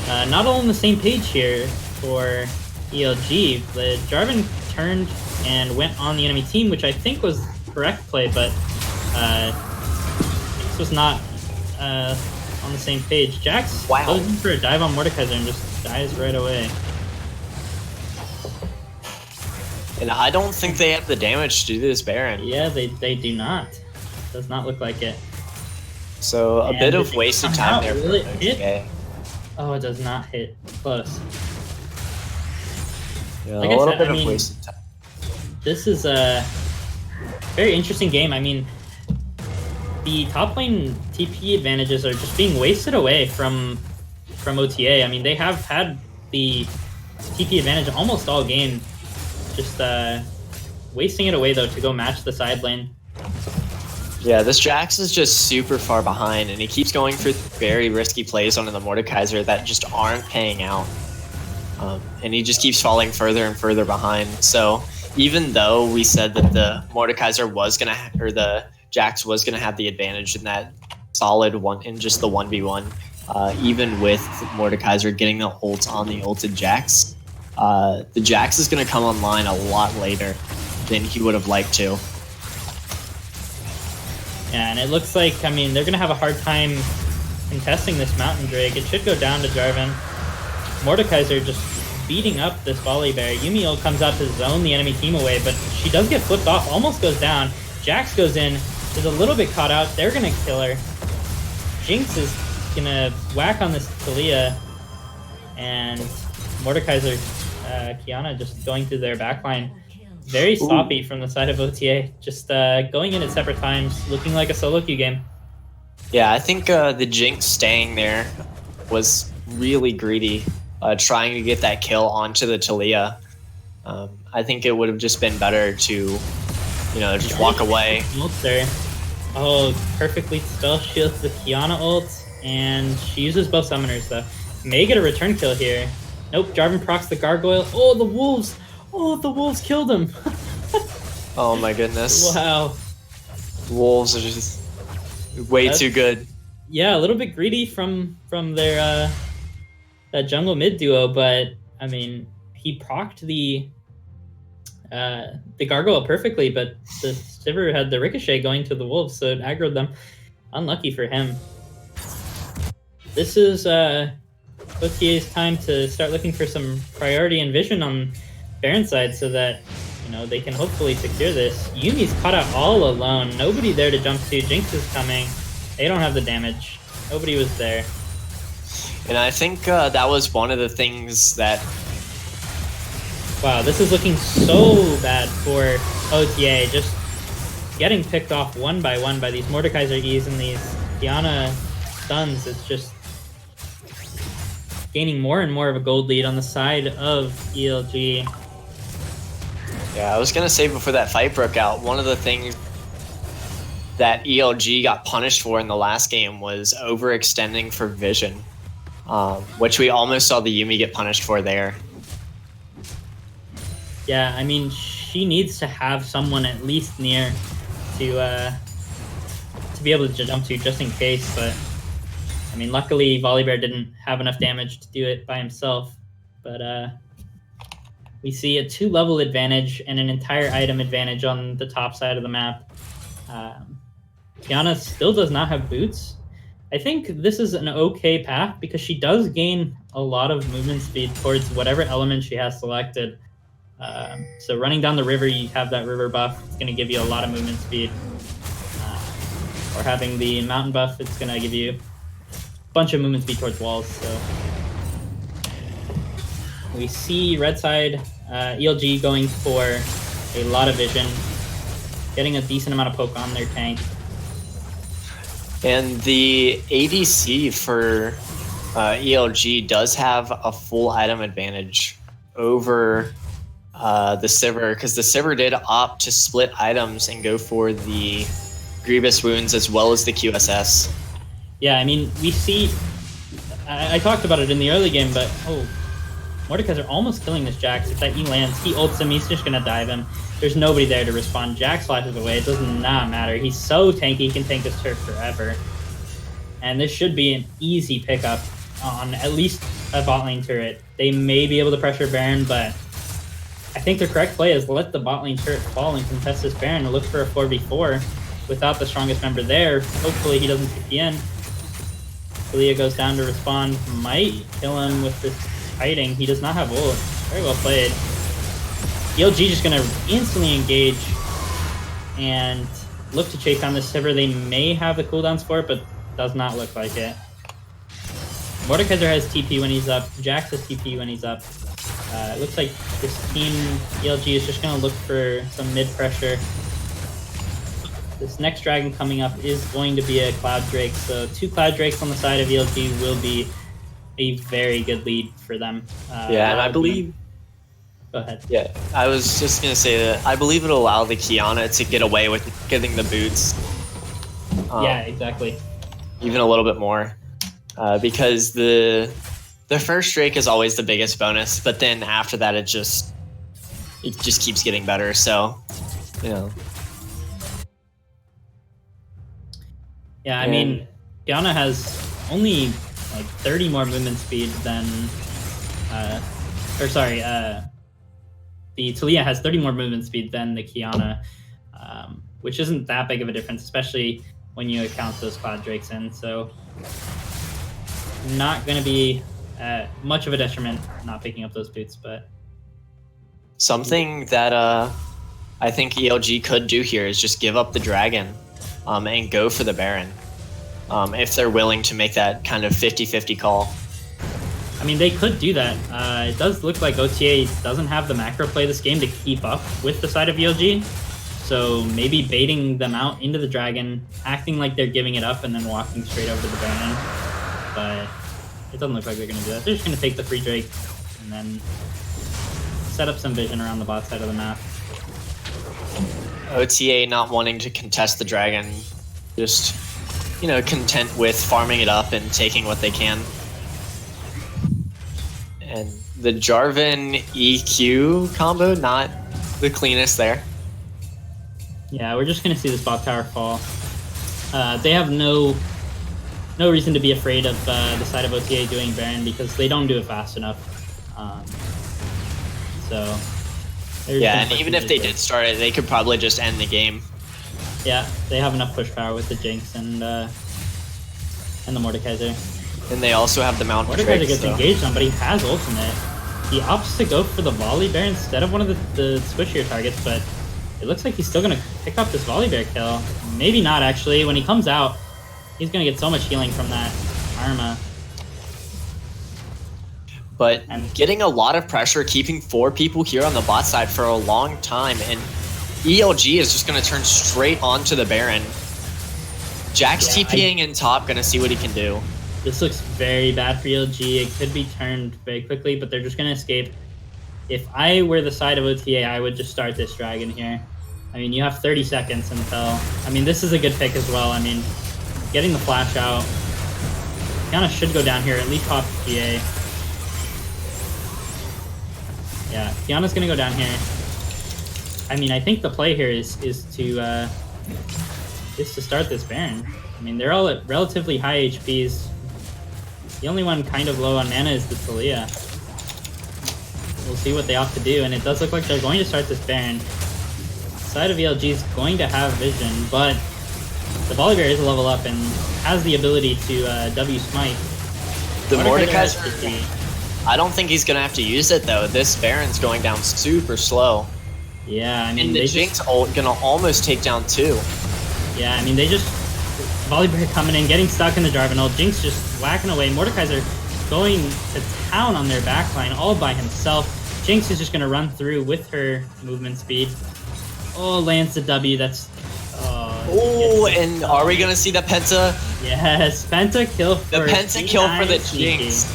A: Not all on the same page here for ELG. The Jarvan turned and went on the enemy team, which I think was correct play, but this was not on the same page. Jax goes in for a dive on Mordekaiser and just dies right away.
B: And I don't think they have the damage to do this Baron.
A: Yeah, they do not. Does not look like it.
B: So a bit of wasted time there.
A: Will it hit? Oh, it does not hit. Close.
B: Yeah,
A: Like
B: a little
A: said,
B: bit of wasted time.
A: This is a very interesting game. I mean, the top lane TP advantages are just being wasted away from OTA. I mean, they have had the TP advantage almost all game. Just wasting it away, though, to go match the side lane.
B: Yeah, this Jax is just super far behind, and he keeps going for very risky plays onto the Mordekaiser that just aren't paying out. And he just keeps falling further and further behind. So even though we said that the Mordekaiser was gonna, or the Jax was gonna have the advantage in that solid one, in just the 1v1, even with Mordekaiser getting the ult on the ulted Jax, the Jax is gonna come online a lot later than he would have liked to.
A: Yeah, and it looks like, I mean, they're going to have a hard time contesting this Mountain Drake. It should go down to Jarvan. Mordekaiser just beating up this volley bear. Yumi ult comes out to zone the enemy team away, but she does get flipped off, almost goes down. Jax goes in, is a little bit caught out. They're going to kill her. Jinx is going to whack on this Talia, and Mordekaiser, Kiana just going through their backline. Very sloppy from the side of OTA, just going in at separate times, looking like a solo queue game.
B: Yeah, I think the Jinx staying there was really greedy, trying to get that kill onto the Talia. I think it would have just been better to, you know, just walk away.
A: There. Oh, perfectly spell shields the Kiana ult, and she uses both summoners though. May get a return kill here. Nope, Jarvan procs the gargoyle. Oh, the wolves! Oh, the wolves killed him!
B: Oh my goodness.
A: Wow.
B: Wolves are just way too good.
A: Yeah, a little bit greedy from their that jungle mid duo, but I mean, he procced the gargoyle perfectly, but the Sivir had the ricochet going to the wolves, so it aggroed them. Unlucky for him. This is OTA's time to start looking for some priority and vision on Baron side so that, you know, they can hopefully secure this. Yumi's caught out all alone. Nobody there to jump to. Jinx is coming. They don't have the damage. Nobody was there.
B: And I think that was one of the things that...
A: Wow, this is looking so bad for OTA. Just getting picked off one by one by these Mordekaiser E's and these Kiana stuns. It's just gaining more and more of a gold lead on the side of ELG.
B: Yeah, I was going to say before that fight broke out, one of the things that ELG got punished for in the last game was overextending for vision, which we almost saw the Yumi get punished for there.
A: Yeah, I mean, she needs to have someone at least near to be able to jump to just in case, but I mean, luckily Volibear didn't have enough damage to do it by himself, but we see a 2-level advantage and an entire item advantage on the top side of the map. Kiana still does not have boots. I think this is an okay path because she does gain a lot of movement speed towards whatever element she has selected. So running down the river, you have that river buff. It's going to give you a lot of movement speed. Or having the mountain buff, it's going to give you a bunch of movement speed towards walls. So we see red side ELG going for a lot of vision. getting a decent amount of poke on their tank.
B: And the ADC for ELG does have a full item advantage over the Sivir, because the Sivir did opt to split items and go for the Grievous Wounds as well as the QSS.
A: Yeah, I mean, we see... I talked about it in the early game, but... Oh, Mordekaiser almost killing this Jax. If that E lands, he ults him, he's just going to dive him. There's nobody there to respond. Jax flashes away. It does not matter. He's so tanky, he can tank this turret forever. And this should be an easy pickup on at least a bot lane turret. They may be able to pressure Baron, but I think the correct play is let the bot lane turret fall and contest this Baron and look for a 4v4 without the strongest member there. Hopefully he doesn't TP in. Taliyah goes down to respond. Might kill him with this hiding. He does not have ult. Very well played. ELG just going to instantly engage and look to chase down this Sivir. They may have the cooldowns for it, but does not look like it. Mordekaiser has TP when he's up. Jax has TP when he's up. It looks like this team, ELG, is just going to look for some mid pressure. This next dragon coming up is going to be a Cloud Drake, so 2 Cloud Drakes on the side of ELG will be a very good lead for them.
B: Yeah, and I believe...
A: Go ahead.
B: Yeah, I was just going to say that I believe it'll allow the Kiana to get away with getting the boots.
A: Yeah, exactly.
B: Even a little bit more. Because the first Drake is always the biggest bonus, but then after that it just keeps getting better, so, you know.
A: Yeah, I mean, Kiana has only like 30 more movement speed than, the Taliyah has 30 more movement speed than the Kiana, which isn't that big of a difference, especially when you account those Cloud Drakes in. So, not going to be much of a detriment not picking up those boots, but
B: something that I think ELG could do here is just give up the dragon and go for the Baron, if they're willing to make that kind of 50-50 call.
A: I mean, they could do that. It does look like OTA doesn't have the macro play this game to keep up with the side of ELG. So maybe baiting them out into the dragon, acting like they're giving it up, and then walking straight over to the Baron. But it doesn't look like they're going to do that. They're just going to take the free Drake and then set up some vision around the bot side of the map.
B: OTA not wanting to contest the dragon, just, you know, content with farming it up and taking what they can. And the Jarvan EQ combo, not the cleanest there.
A: Yeah, we're just going to see this bot tower fall. They have no reason to be afraid of the side of OTA doing Baron because they don't do it fast enough.
B: Yeah, and even if they did start it, they could probably just end the game.
A: Yeah, they have enough push power with the Jinx and the Mordekaiser.
B: And they also have the Mount
A: Mordekaiser
B: Drake,
A: gets engaged on, but he has ultimate. He opts to go for the Volley Bear instead of one of the squishier targets, but it looks like he's still going to pick up this Volley Bear kill. Maybe not, actually. When he comes out, he's going to get so much healing from that Arma.
B: But getting a lot of pressure, keeping 4 people here on the bot side for a long time, and ELG is just going to turn straight onto the Baron. Jax TPing in top, going to see what he can do.
A: This looks very bad for ELG. It could be turned very quickly, but they're just going to escape. If I were the side of OTA, I would just start this dragon here. I mean, you have 30 seconds until... I mean, this is a good pick as well. I mean, getting the flash out. Kiana should go down here, at least pop GA. Yeah, Kiana's going to go down here. I mean, I think the play here is to start this Baron. I mean, they're all at relatively high HPs. The only one kind of low on mana is the Taliyah. We'll see what they opt to do, and it does look like they're going to start this Baron. Side of ELG is going to have vision, but the Volley Bear is a level up and has the ability to W Smite.
B: The Mordekaiser, I don't think he's going to have to use it, though. This Baron's going down super slow.
A: Yeah, I mean,
B: and the Jinx ult going to almost take down 2.
A: Yeah, I mean, they just... Volley Bear coming in, getting stuck in the Jarvan ult. Jinx just whacking away. Mordekaiser going to town on their backline all by himself. Jinx is just going to run through with her movement speed. Oh, lands the W. That's.
B: Oh, and are we gonna see the Penta?
A: Yes, Penta kill for
B: The Penta kill for the
A: sneaky.
B: Jinx.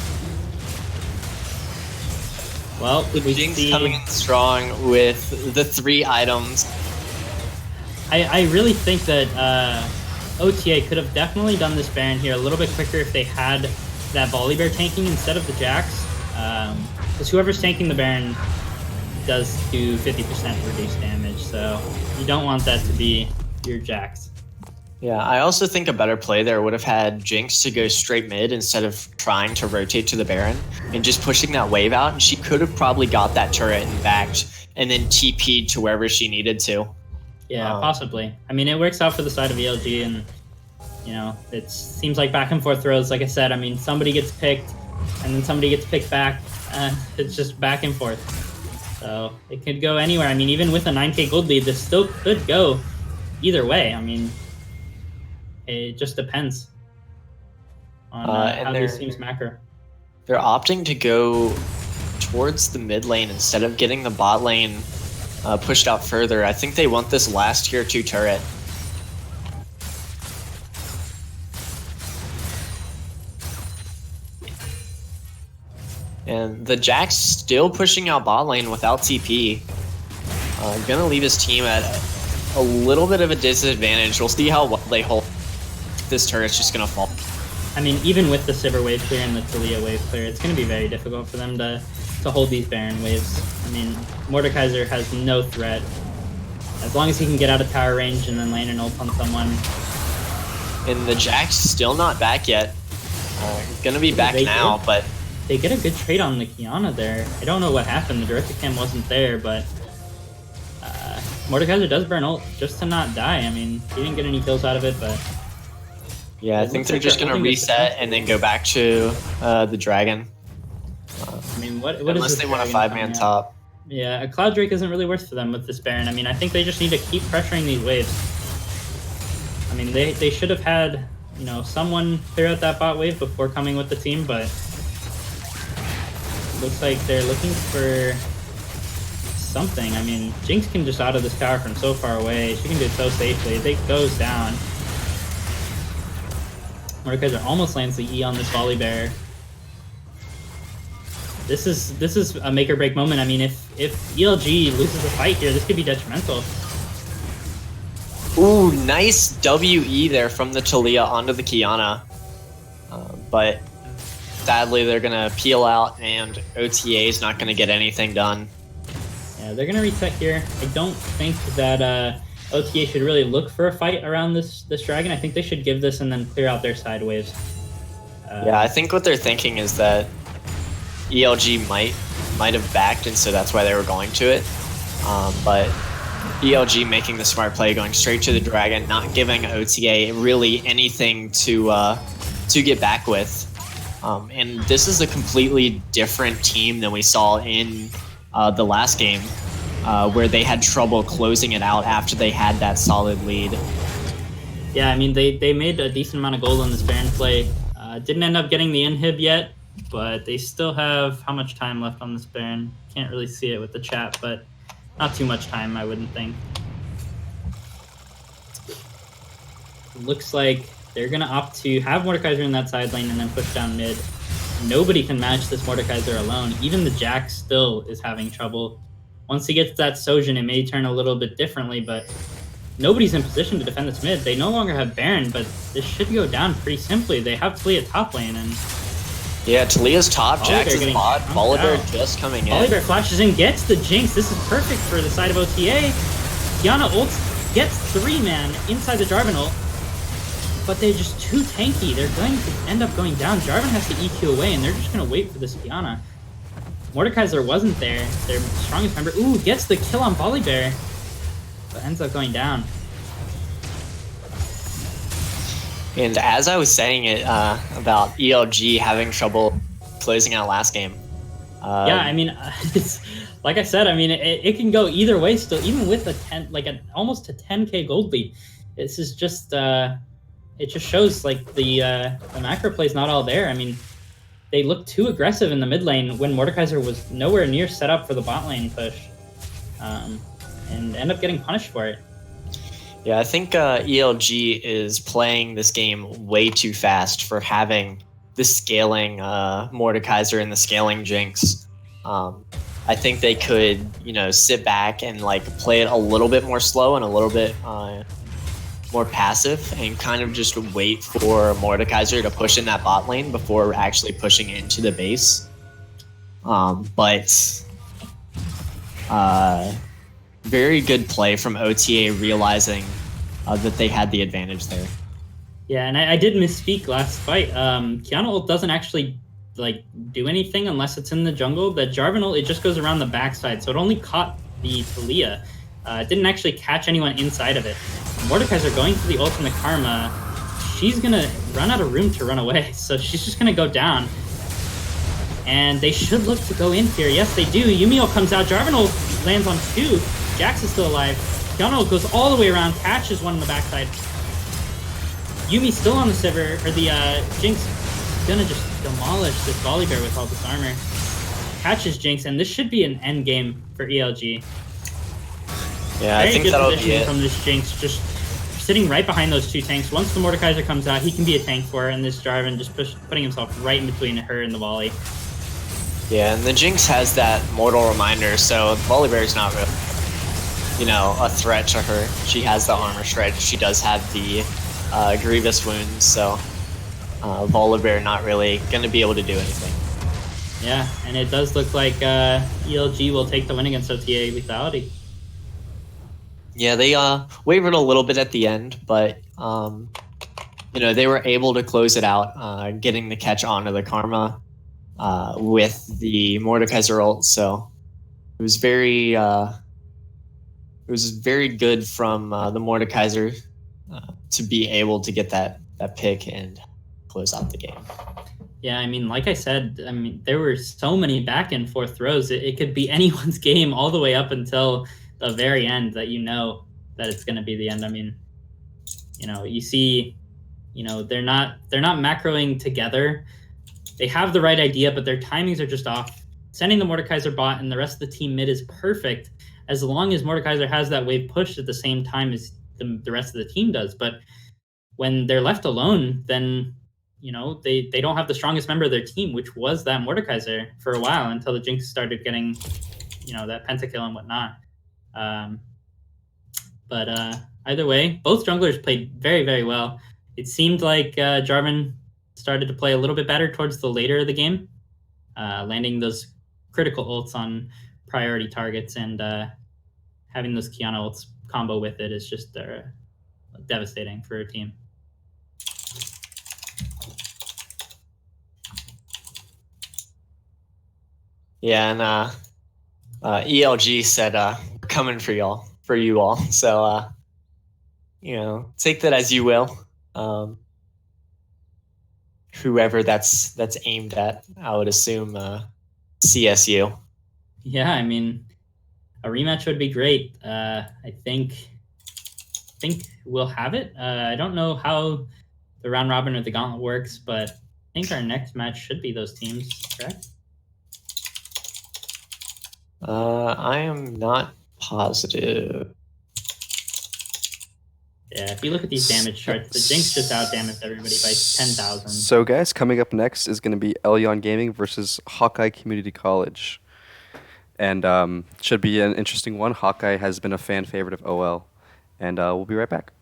A: Well,
B: The
A: we
B: Jinx
A: see.
B: coming in strong with the 3 items.
A: I really think that OTA could have definitely done this Baron here a little bit quicker if they had that Volibear tanking instead of the Jax. Because whoever's tanking the Baron does do 50% reduced damage, so you don't want that to be your Jax.
B: Yeah, I also think a better play there would have had Jinx to go straight mid instead of trying to rotate to the Baron and just pushing that wave out, and she could have probably got that turret and backed and then TP'd to wherever she needed to.
A: Yeah, possibly. I mean, it works out for the side of ELG, and you know, it seems like back and forth throws. Like I said, I mean, somebody gets picked, and then somebody gets picked back. It's just back and forth. So it could go anywhere. I mean, even with a 9k gold lead, this still could go either way. I mean, it just depends on how these teams macro.
B: They're opting to go towards the mid lane instead of getting the bot lane pushed out further. I think they want this last tier 2 turret. And the Jack's still pushing out bot lane without TP. Gonna leave his team at a little bit of a disadvantage. We'll see how well they hold. This turret's just gonna fall.
A: I mean, even with the Sivir wave clear and the Talia wave clear, it's going to be very difficult for them to hold these Baron waves. I mean, Mordekaiser has no threat. As long as he can get out of tower range and then land an ult on someone.
B: And the Jack's still not back yet. Gonna be back now, but...
A: They get a good trade on the Kiana there. I don't know what happened. The direct cam wasn't there, but... Mordekaiser does burn ult just to not die. I mean, he didn't get any kills out of it, but...
B: Yeah, I think they're just going to reset and then go back to the Dragon.
A: I mean, what
B: unless
A: is
B: they want a
A: Dragon
B: 5-man
A: coming out?
B: top.
A: Yeah, a Cloud Drake isn't really worth for them with this Baron. I mean, I think they just need to keep pressuring these waves. I mean, they should have had, you know, someone clear out that bot wave before coming with the team, but looks like they're looking for something. I mean, Jinx can just auto this tower from so far away. She can do it so safely. It goes down. Mordekaiser almost lands the E on this Volibear. This is a make or break moment. I mean, if ELG loses the fight here, this could be detrimental.
B: Ooh, nice WE there from the Talia onto the Kiana. But sadly, they're going to peel out, and OTA is not going to get anything done.
A: Yeah, they're going to reset here. I don't think that OTA should really look for a fight around this dragon. I think they should give this and then clear out their side waves.
B: Yeah, I think what they're thinking is that ELG might have backed, and so that's why they were going to it. But ELG making the smart play, going straight to the dragon, not giving OTA really anything to get back with. And this is a completely different team than we saw in the last game. Where they had trouble closing it out after they had that solid lead.
A: Yeah, I mean, they made a decent amount of gold on this Baron play. Didn't end up getting the inhib yet, but they still have how much time left on this Baron? Can't really see it with the chat, but not too much time, I wouldn't think. Looks like they're going to opt to have Mordekaiser in that side lane and then push down mid. Nobody can match this Mordekaiser alone. Even the Jack still is having trouble. Once he gets that Sojin, it may turn a little bit differently, but nobody's in position to defend this mid. They no longer have Baron, but this should go down pretty simply. They have Talia top lane, and...
B: Yeah, Talia's top, Jax is bot, Volibear just coming in.
A: Volibear flashes in, gets the Jinx. This is perfect for the side of OTA. Kiana ults, gets 3-man inside the Jarvan ult, but they're just too tanky. They're going to end up going down. Jarvan has to EQ away, and they're just going to wait for this Kiana. Mordekaiser wasn't there. Their strongest member. Ooh, gets the kill on Volibear, but ends up going down.
B: And as I was saying it about ELG having trouble closing out last game.
A: Yeah, I mean, it's like I said. I mean, it can go either way. Still, even with a almost a 10k gold lead, this is just it just shows like the macro play is not all there. I mean, they looked too aggressive in the mid lane when Mordekaiser was nowhere near set up for the bot lane push. and end up getting punished for it.
B: Yeah, I think ELG is playing this game way too fast for having the scaling Mordekaiser and the scaling Jinx. I think they could, sit back and like play it a little bit more slow and a little bit more passive, and kind of just wait for Mordekaiser to push in that bot lane before actually pushing into the base. But very good play from OTA, realizing that they had the advantage there.
A: Yeah, and I did misspeak last fight. Kiana ult doesn't actually like do anything unless it's in the jungle. The Jarvan ult, it just goes around the backside, so it only caught the Talia. It didn't actually catch anyone inside of it. Mordekaiser going for the ult and the Karma. She's gonna run out of room to run away, so she's just gonna go down. And they should look to go in here. Yes, they do. Yumiel comes out. Jarvan ult lands on 2. Jax is still alive. Kiana ult goes all the way around, catches one on the backside. Yumi's still on the Sivir, or the Jinx is gonna just demolish this Volibear with all this armor. Catches Jinx, and this should be an end game for ELG.
B: Yeah,
A: Very
B: I think
A: good
B: that'll be
A: positioning
B: it.
A: from this Jinx, just sitting right behind those 2 tanks. Once the Mordekaiser comes out, he can be a tank for her, and this Jarvan just putting himself right in between her and the volley.
B: Yeah, and the Jinx has that mortal reminder, so Volibear is not really, a threat to her. She has the armor shred. She does have the grievous wounds, so Volibear not really going to be able to do anything.
A: Yeah, and it does look like ELG will take the win against OTA lethality.
B: Yeah, they wavered a little bit at the end, but they were able to close it out, getting the catch onto the Karma with the Mordekaiser ult. So it was very good from the Mordekaiser to be able to get that pick and close out the game.
A: Yeah, I mean, like I said, there were so many back and forth throws. It could be anyone's game all the way up until the very end that that it's going to be the end. I mean, you see, they're not macroing together. They have the right idea, but their timings are just off. Sending the Mordekaiser bot and the rest of the team mid is perfect as long as Mordekaiser has that wave pushed at the same time as the rest of the team does. But when they're left alone, then they don't have the strongest member of their team, which was that Mordekaiser for a while until the Jinx started getting that pentakill and whatnot. But either way, both junglers played very, very well. It seemed like Jarvan started to play a little bit better towards the later of the game, landing those critical ults on priority targets, and having those Kiana ults combo with it is just devastating for a team.
B: Yeah, and ELG said, "We're coming for you all." So, take that as you will. Whoever that's aimed at, I would assume CSU.
A: Yeah, I mean, a rematch would be great. I think we'll have it. I don't know how the round robin or the gauntlet works, but I think our next match should be those teams, correct?
B: I am not positive.
A: Yeah, if you look at these damage charts, the Jinx just out-damaged everybody by 10,000.
C: So, guys, coming up next is going to be Elyon Gaming versus Hawkeye Community College. And should be an interesting one. Hawkeye has been a fan favorite of OL. And we'll be right back.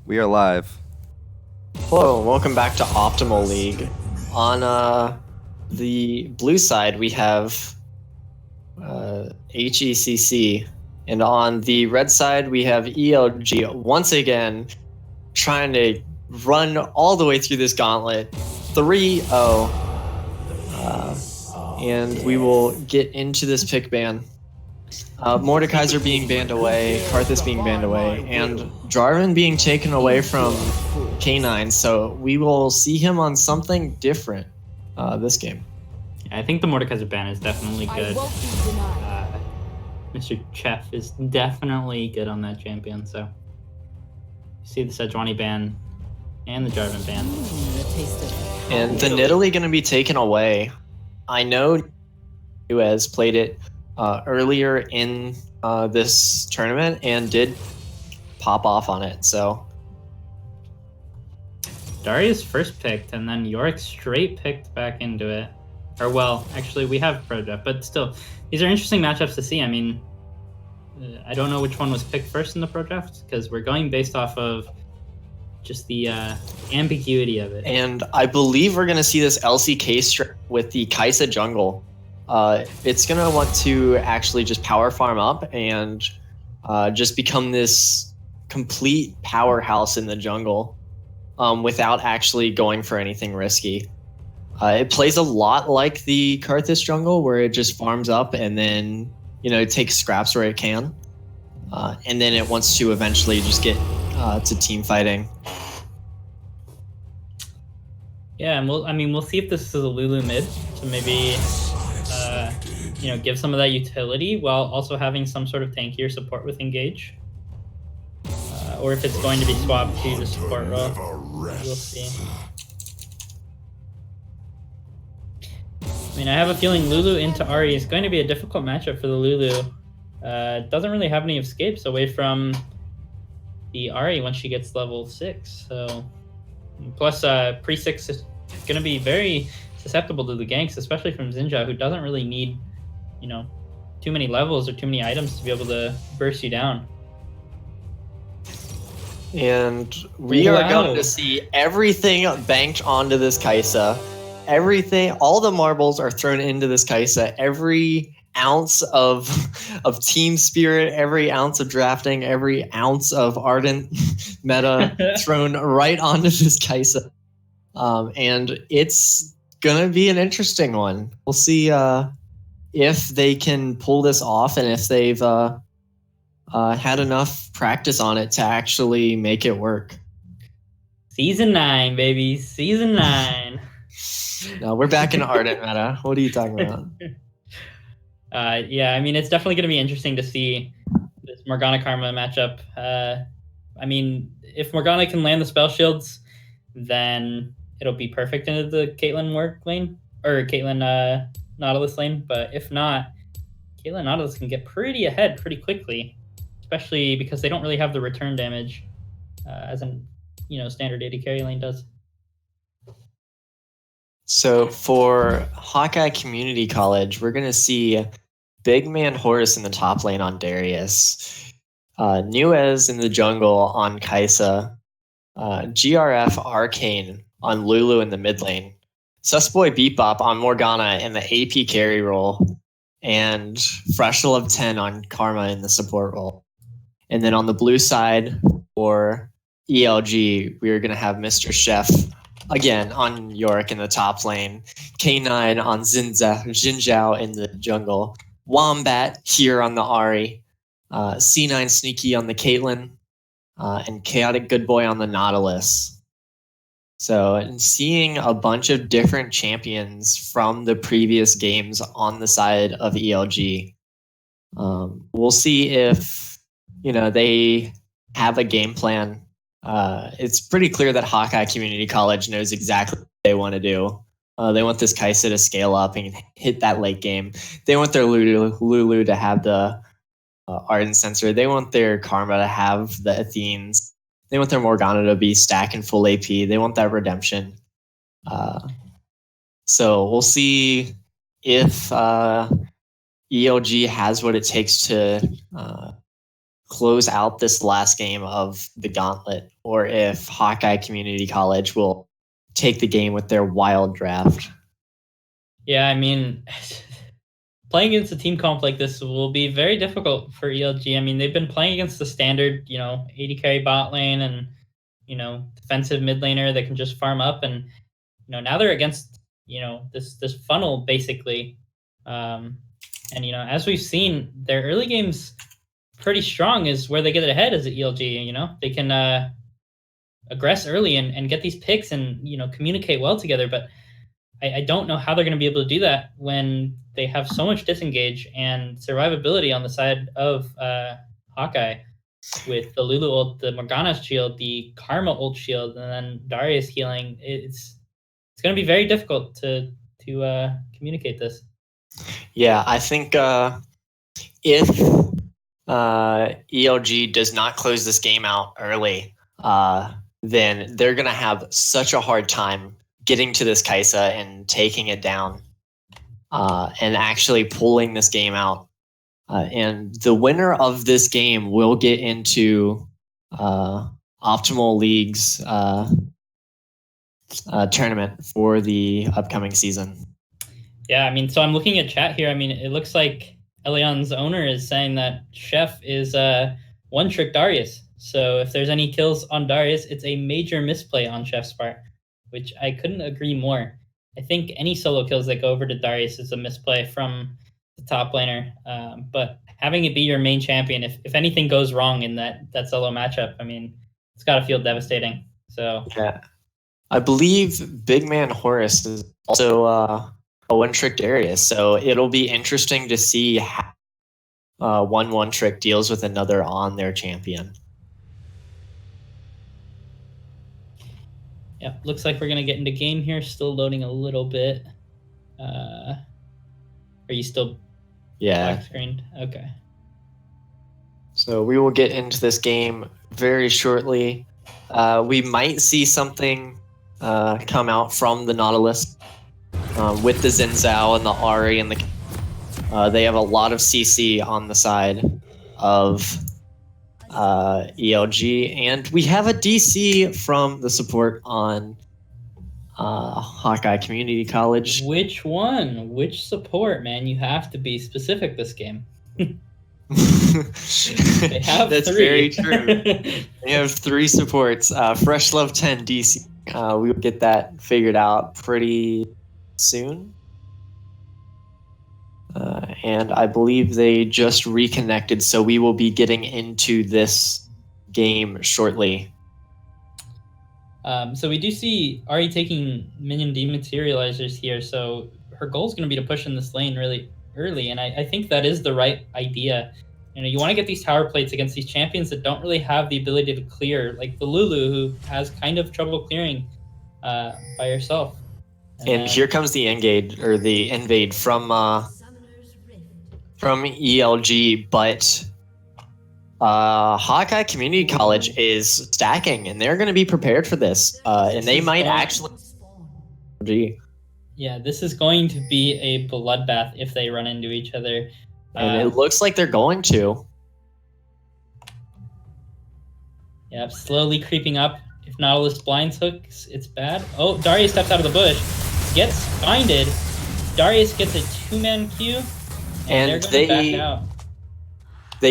C: We are live.
B: Hello, and welcome back to Optimal League. On the blue side, we have HECC, and on the red side, we have ELG. Once again, trying to run all the way through this gauntlet. 3-0. And we will get into this pick ban. Mordekaiser being banned away, Karthus being banned away, and Jarvan being taken away from K9. So we will see him on something different this game.
A: I think the Mordekaiser ban is definitely good. Mr. Chef is definitely good on that champion. So you see the Sejuani ban and the Jarvan ban.
B: And the Nidalee going to be taken away. I know Nuez played it earlier in this tournament and did pop off on it. So
A: Darius first picked, and then Yorick straight picked back into it. Or, well, actually, we have Pro Draft, but still, these are interesting matchups to see. I mean, I don't know which one was picked first in the Pro Draft, because we're going based off of just the ambiguity of it.
B: And I believe we're going to see this LCK strip with the Kai'Sa jungle. It's going to want to actually just power farm up and just become this complete powerhouse in the jungle without actually going for anything risky. It plays a lot like the Karthus jungle, where it just farms up and then, it takes scraps where it can. And then it wants to eventually just get to team fighting.
A: Yeah, and we'll see if this is a Lulu mid to maybe, give some of that utility while also having some sort of tankier support with Engage. Or if it's going to be swapped to the support role. We'll see. I mean, I have a feeling Lulu into Ahri is going to be a difficult matchup for the Lulu. Doesn't really have any escapes away from the Ahri once she gets level 6. So, plus pre-6 is going to be very susceptible to the ganks, especially from Xinjia, who doesn't really need, too many levels or too many items to be able to burst you down.
B: And we are going to see everything banked onto this Kai'Sa. Everything, all the marbles are thrown into this Kai'Sa. Every ounce of team spirit, every ounce of drafting, every ounce of ardent meta thrown right onto this Kai'Sa. And it's gonna be an interesting one. We'll see if they can pull this off and if they've had enough practice on it to actually make it work.
A: Season 9, baby. Season 9.
B: No, we're back in ardent meta. What are you talking about?
A: Yeah, I mean, it's definitely going to be interesting to see this Morgana Karma matchup. I mean, if Morgana can land the spell shields, then it'll be perfect into the Caitlyn work lane, or Caitlyn Nautilus lane. But if not, Caitlyn Nautilus can get pretty ahead pretty quickly, especially because they don't really have the return damage as an standard AD carry lane does.
B: So for Hawkeye Community College, we're going to see Big Man Horus in the top lane on Darius, Nuez in the jungle on Kai'Sa, GRF Arcane on Lulu in the mid lane, Susboy Bebop on Morgana in the AP carry role, and Freshel of 10 on Karma in the support role. And then on the blue side for ELG, we're going to have Mr. Chef again on Yorick in the top lane, K9 on Xinjiao in the jungle, Wombat here on the Ahri, C9 Sneaky on the Caitlyn, and Chaotic Good Boy on the Nautilus. So, and seeing a bunch of different champions from the previous games on the side of ELG. We'll see if, they have a game plan. It's pretty clear that Hawkeye Community College knows exactly what they want to do. They want this Kai'Sa to scale up and hit that late game. They want their Lulu to have the Ardent Sensor. They want their Karma to have the Athenes. They want their Morgana to be stacking full AP. They want that redemption. So we'll see if ELG has what it takes to close out this last game of the gauntlet, or if Hawkeye Community College will take the game with their wild draft.
A: Yeah, I mean, playing against a team comp like this will be very difficult for ELG. I mean, they've been playing against the standard, 80 carry bot lane and, defensive mid laner that can just farm up. And, now they're against, this funnel basically. And, as we've seen, their early games pretty strong is where they get ahead as an ELG. They can aggress early and get these picks and, communicate well together. But I don't know how they're going to be able to do that when they have so much disengage and survivability on the side of Hawkeye with the Lulu ult, the Morgana shield, the Karma ult shield, and then Darius healing. It's going to be very difficult to communicate this.
B: Yeah, I think if ELG does not close this game out early, then they're going to have such a hard time getting to this Kaisa and taking it down and actually pulling this game out. And the winner of this game will get into Optimal League's tournament for the upcoming season.
A: Yeah, I mean, so I'm looking at chat here. I mean, it looks like Elion's owner is saying that Chef is one-trick Darius. So if there's any kills on Darius, it's a major misplay on Chef's part, which I couldn't agree more. I think any solo kills that go over to Darius is a misplay from the top laner. But having it be your main champion, if anything goes wrong in that solo matchup, I mean, it's got to feel devastating. So
B: yeah, I believe Big Man Horus is also a one-trick Darius. So it'll be interesting to see how one trick deals with another on their champion.
A: Yeah, looks like we're going to get into game here. Still loading a little bit. Are you still black screened? Okay.
B: So we will get into this game very shortly. We might see something come out from the Nautilus with the Xin Zhao and the Ahri and they have a lot of CC on the side of ELG, and we have a DC from the support on Hawkeye Community College.
A: Which one? Which support, man? You have to be specific this game. They have
B: That's
A: three.
B: very true. They have 3 supports. Fresh Love 10 DC. We will get that figured out pretty soon. And I believe they just reconnected, so we will be getting into this game shortly.
A: So we do see Ahri taking minion dematerializers here, so her goal is going to be to push in this lane really early, and I think that is the right idea. You want to get these tower plates against these champions that don't really have the ability to clear, like the Lulu, who has kind of trouble clearing by herself.
B: And here comes the engage, or the invade from ELG, but Hawkeye Community College is stacking, and they're going to be prepared for this. And they might actually...
A: Yeah, this is going to be a bloodbath if they run into each other.
B: And it looks like they're going to.
A: Yeah, slowly creeping up. If Nautilus blinds hooks, it's bad. Oh, Darius steps out of the bush. Gets binded. Darius gets a 2-man Q.
B: And they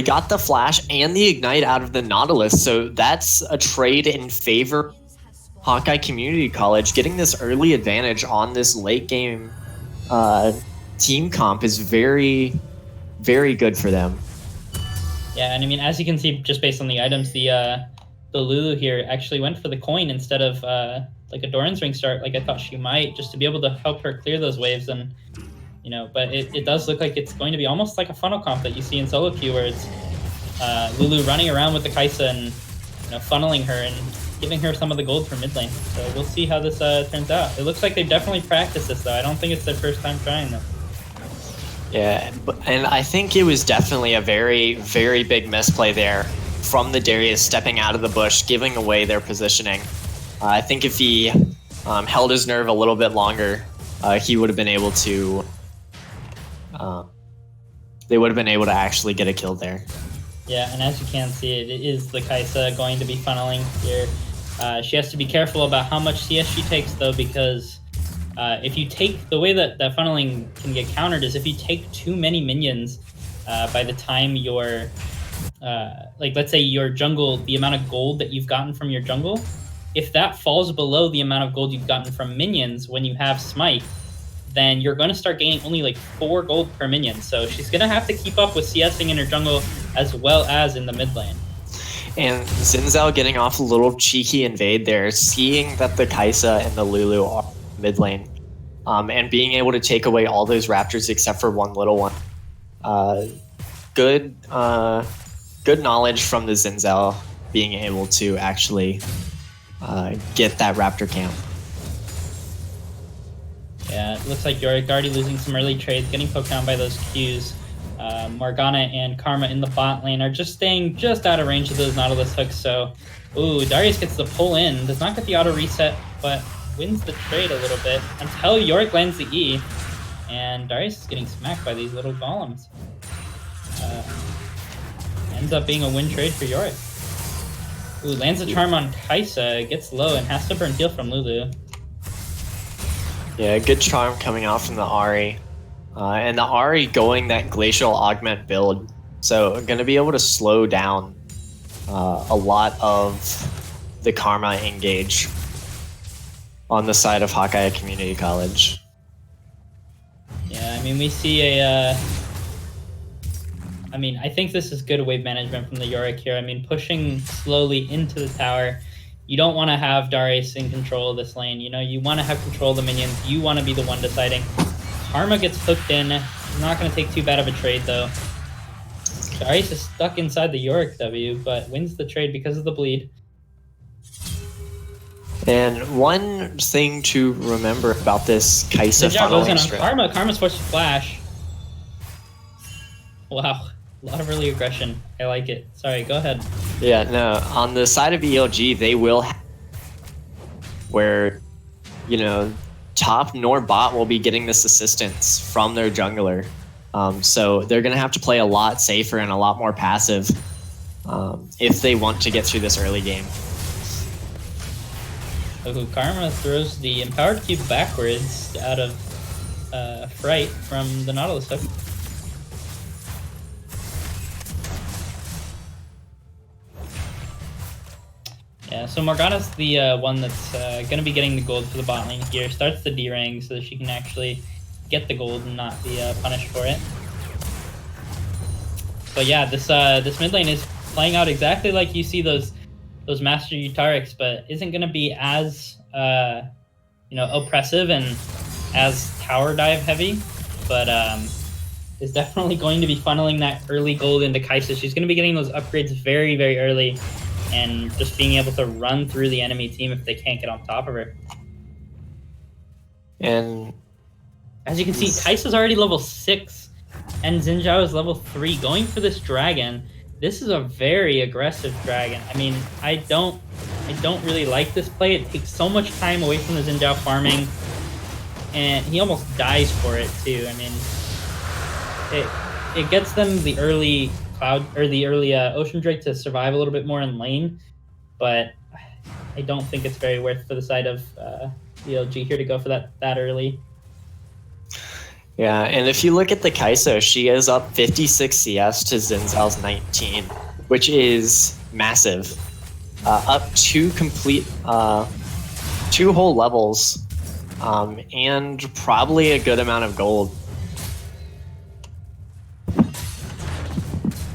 B: got the flash and the ignite out of the Nautilus, so that's a trade in favor of Hawkeye Community College. Getting this early advantage on this late game team comp is very, very good for them.
A: Yeah, and I mean, as you can see, just based on the items, the Lulu here actually went for the coin instead of like a Doran's Ring start, like I thought she might, just to be able to help her clear those waves. And but it does look like it's going to be almost like a funnel comp that you see in solo queue, where it's Lulu running around with the Kaisa and funneling her and giving her some of the gold for mid lane. So we'll see how this turns out. It looks like they've definitely practiced this, though. I don't think it's their first time trying this.
B: Yeah, and I think it was definitely a very, very big misplay there from the Darius stepping out of the bush, giving away their positioning. I think if he held his nerve a little bit longer, he would have been able to... they would have been able to actually get a kill there.
A: Yeah, and as you can see, it is the Kaisa going to be funneling here. She has to be careful about how much CS she takes, though, because if you take... The way that funneling can get countered is if you take too many minions by the time your... like, let's say your jungle, the amount of gold that you've gotten from your jungle, if that falls below the amount of gold you've gotten from minions when you have Smite, then you're going to start gaining only like 4 gold per minion. So she's going to have to keep up with CSing in her jungle as well as in the mid lane.
B: And Xin Zhao getting off a little cheeky invade there, seeing that the Kaisa and the Lulu are mid lane, and being able to take away all those raptors except for one little one. Good knowledge from the Xin Zhao being able to actually get that raptor camp.
A: Yeah, it looks like Yorick already losing some early trades, getting poked down by those Qs. Morgana and Karma in the bot lane are just staying just out of range of those Nautilus hooks, so... Ooh, Darius gets the pull in, does not get the auto reset, but wins the trade a little bit until Yorick lands the E, and Darius is getting smacked by these little golems. Ends up being a win trade for Yorick. Ooh, lands a charm on Kaisa, gets low, and has to burn heal from Lulu.
B: Yeah, good charm coming out from the Ahri. And the Ahri going that Glacial Augment build. So going to be able to slow down a lot of the Karma engage on the side of Hawkeye Community College.
A: Yeah, I mean, we see a... I mean, I think this is good wave management from the Yorick here. I mean, pushing slowly into the tower. You don't want to have Darius in control of this lane. You know, you want to have control of the minions. You want to be the one deciding. Karma gets hooked in. He's not going to take too bad of a trade, though. Darius is stuck inside the Yorick W, but wins the trade because of the bleed.
B: And one thing to remember about this Kaisa
A: goes in
B: funneling
A: on
B: strat.
A: Karma. Karma's forced to flash. Wow. A lot of early aggression. I like it. Sorry, go ahead.
B: Yeah, no, on the side of ELG, they will where, you know, top nor bot will be getting this assistance from their jungler. So they're going to have to play a lot safer and a lot more passive if they want to get through this early game.
A: So Karma throws the Empowered Cube backwards out of Fright from the Nautilus hook. Yeah, so Morgana's the one that's going to be getting the gold for the bot lane here. Starts the D-Rang so that she can actually get the gold and not be punished for it. But yeah, this mid lane is playing out exactly like you see those Master Utarics, but isn't going to be as you know, oppressive and as tower dive heavy. But is definitely going to be funneling that early gold into Kaisa. She's going to be getting those upgrades very, very early, and just being able to run through the enemy team if they can't get on top of her.
B: And
A: as you can see, Kaisa's already level 6, and Xin Zhao is level 3. Going for this dragon, this is a very aggressive dragon. I mean, I don't really like this play. It takes so much time away from the Xin Zhao farming, and he almost dies for it too. I mean, it gets them the early Ocean Drake to survive a little bit more in lane, but I don't think it's very worth for the side of ELG here to go for that early.
B: yeah, and if you look at the Kaisa, she is up 56 CS to Xin Zhao's 19, which is massive. Up 2 whole levels, and probably a good amount of gold.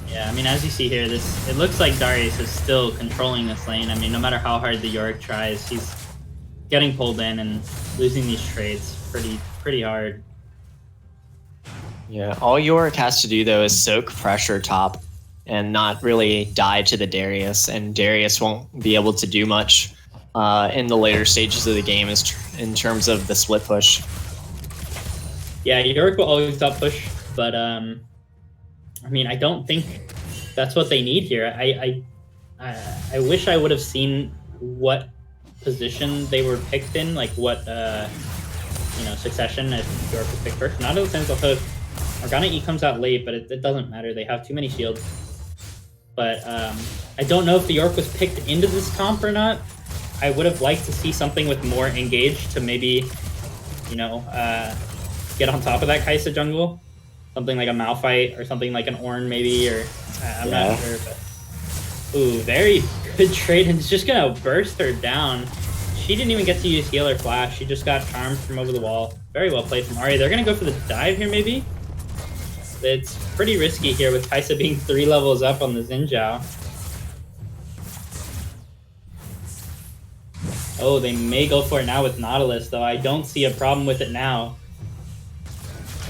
A: Yeah, I mean, as you see here, it looks like Darius is still controlling this lane. I mean, no matter how hard the Yorick tries, he's getting pulled in and losing these trades pretty hard.
B: Yeah, all Yorick has to do, though, is soak pressure top and not really die to the Darius, and Darius won't be able to do much in the later stages of the game in terms of the split push.
A: Yeah, Yorick will always top push, but I mean, I don't think that's what they need here. I wish I would have seen what position they were picked in, like what you know, succession if Yorick was picked first. Not a sense of hook. Morgana E comes out late, but it doesn't matter. They have too many shields. but I don't know if the York was picked into this comp or not. I would have liked to see something with more engage to maybe, you know, get on top of that Kai'Sa jungle. Something like a Malphite or something like an Ornn maybe, or I'm not sure. But ooh, very good trade, and it's just gonna burst her down. She didn't even get to use heal or flash. She just got charmed from over the wall. Very well played from Ahri. They're gonna go for the dive here maybe. It's pretty risky here with Kai'Sa being 3 levels up on the Xin Zhao. Oh, they may go for it now with Nautilus, though I don't see a problem with it now.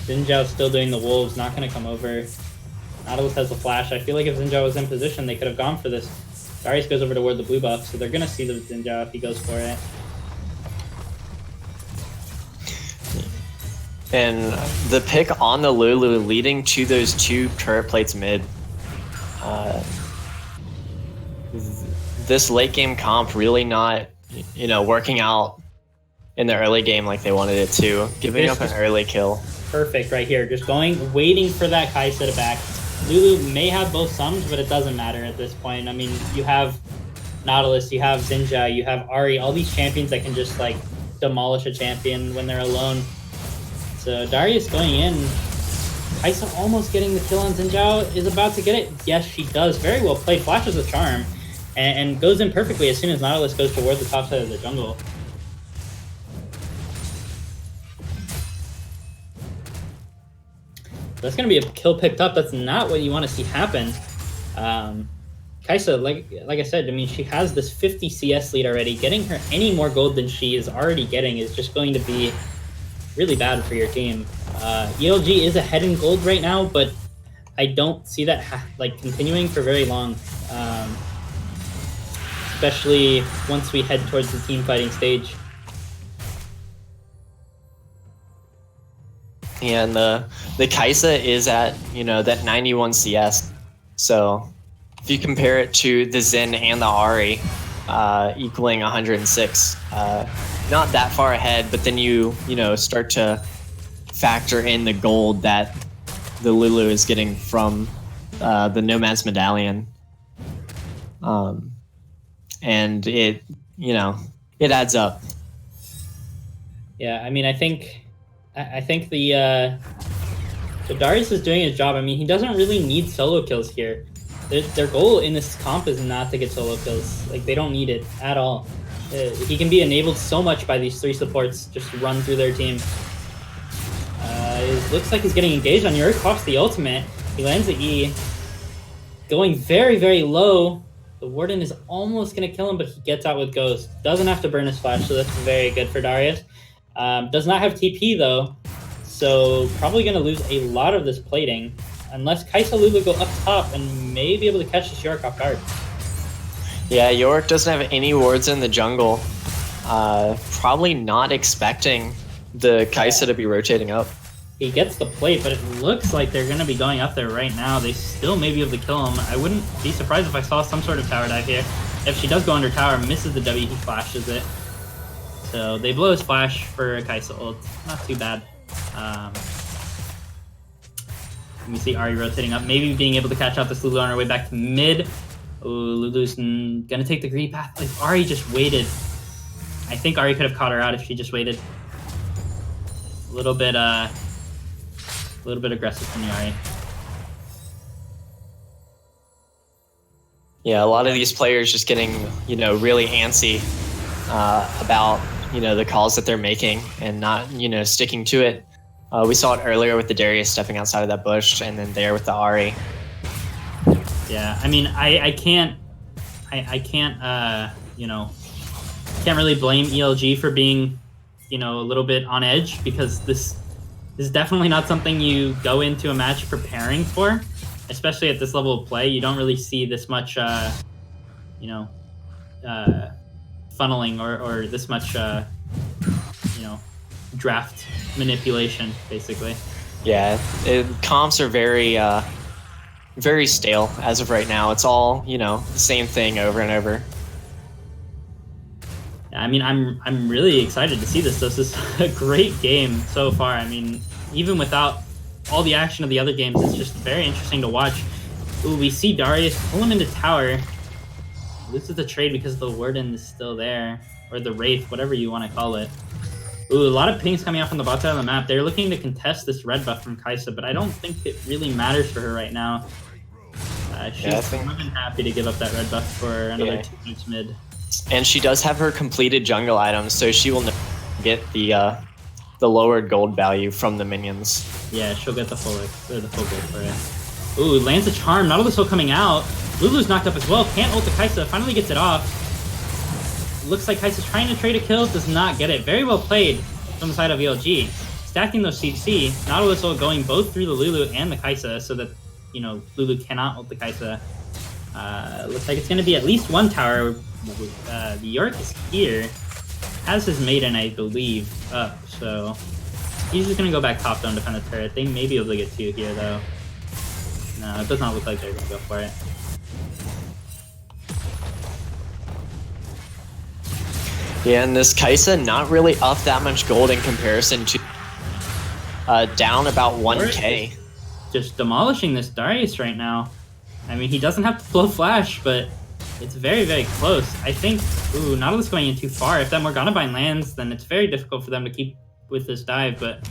A: Xin Zhao's still doing the wolves, not going to come over. Nautilus has the flash. I feel like if Xin Zhao was in position, they could have gone for this. Darius goes over toward the blue buff, so they're going to see the Xin Zhao if he goes for it.
B: And the pick on the Lulu leading to those 2 turret plates mid. This late game comp really not, you know, working out in the early game like they wanted it to. Giving up an early kill.
A: Perfect right here. Just going, waiting for that Kai'Sa to back. Lulu may have both sums, but it doesn't matter at this point. I mean, you have Nautilus, you have Xin Zhao, you have Ahri, all these champions that can just, like, demolish a champion when they're alone. So Darius going in. Kai'Sa almost getting the kill on Xin Zhao. Is about to get it. Yes, she does. Very well played. Flashes a charm. And goes in perfectly as soon as Nautilus goes toward the top side of the jungle. That's going to be a kill picked up. That's not what you want to see happen. Kai'Sa, like I said, I mean, she has this 50 CS lead already. Getting her any more gold than she is already getting is just going to be really bad for your team. ELG is ahead in gold right now, but I don't see that continuing for very long. Especially once we head towards the team fighting stage.
B: Yeah, and the Kai'Sa is at, you know, that 91 CS. So if you compare it to the Xin and the Ahri, equaling 106, not that far ahead, but then you know, start to factor in the gold that the Lulu is getting from the Nomad's Medallion. And it, you know, it adds up.
A: Yeah, I mean, I think the Darius is doing his job. I mean, he doesn't really need solo kills here. Their goal in this comp is not to get solo kills. Like, they don't need it at all. He can be enabled so much by these 3 supports just run through their team. It looks like he's getting engaged on Yorick. Pops the ultimate. He lands the E. Going very, very low. The Warden is almost going to kill him, but he gets out with Ghost. Doesn't have to burn his flash, so that's very good for Darius. Does not have TP, though, so probably going to lose a lot of this plating, unless Kai'Sa Lulu go up top and may be able to catch this Yorick off guard.
B: Yeah, Yorick doesn't have any wards in the jungle. Probably not expecting the Kai'Sa to be rotating up.
A: He gets the plate, but it looks like they're going to be going up there right now. They still may be able to kill him. I wouldn't be surprised if I saw some sort of tower dive here. If she does go under tower, misses the W, he flashes it. So they blow his flash for a Kai'Sa ult. Not too bad. Let me see Ahri rotating up. Maybe being able to catch out this Lulu on her way back to mid. Ooh, Lulu's gonna take the greedy path. If Ahri just waited. I think Ahri could have caught her out if she just waited. A little bit aggressive from the Ahri.
B: Yeah, a lot of these players just getting, you know, really antsy about, you know, the calls that they're making and not, you know, sticking to it. We saw it earlier with the Darius stepping outside of that bush, and then there with the Ahri.
A: Yeah, I mean, I can't, you know, can't really blame ELG for being, you know, a little bit on edge, because this is definitely not something you go into a match preparing for, especially at this level of play. You don't really see this much, you know, funneling or this much, you know, draft manipulation, basically.
B: Yeah, comps are very, very stale as of right now. It's all, you know, the same thing over and over.
A: I mean, I'm really excited to see this. This is a great game so far. I mean, even without all the action of the other games, it's just very interesting to watch. Ooh, we see Darius pull him into tower. Loses the trade because the Warden is still there. Or the Wraith, whatever you want to call it. Ooh, a lot of pings coming out from the bot side of the map. They're looking to contest this red buff from Kai'Sa, but I don't think it really matters for her right now. She's more than happy to give up that red buff for another 2 minutes mid.
B: And she does have her completed jungle items, so she will get the lowered gold value from the minions.
A: Yeah, she'll get the full gold for it. Ooh, lands a charm. Nautilus Soul coming out. Lulu's knocked up as well. Can't ult the Kai'Sa. Finally gets it off. Looks like Kai'Sa's trying to trade a kill. Does not get it. Very well played from the side of ELG. Stacking those CC. Nautilus Soul going both through the Lulu and the Kai'Sa so that, you know, Lulu cannot ult the Kai'Sa. Looks like it's going to be at least one tower. The York is here. Has his maiden, I believe, up. So he's just going to go back top down to defend the turret. They may be able to get 2 here, though. No, it does not look like they're going to go for it.
B: Yeah, and this Kai'Sa not really up that much gold in comparison to down about 1k.
A: Just demolishing this Darius right now. I mean, he doesn't have to blow flash, but it's very, very close. I think, ooh, Nautilus going in too far. If that Morgana Bind lands, then it's very difficult for them to keep with this dive, but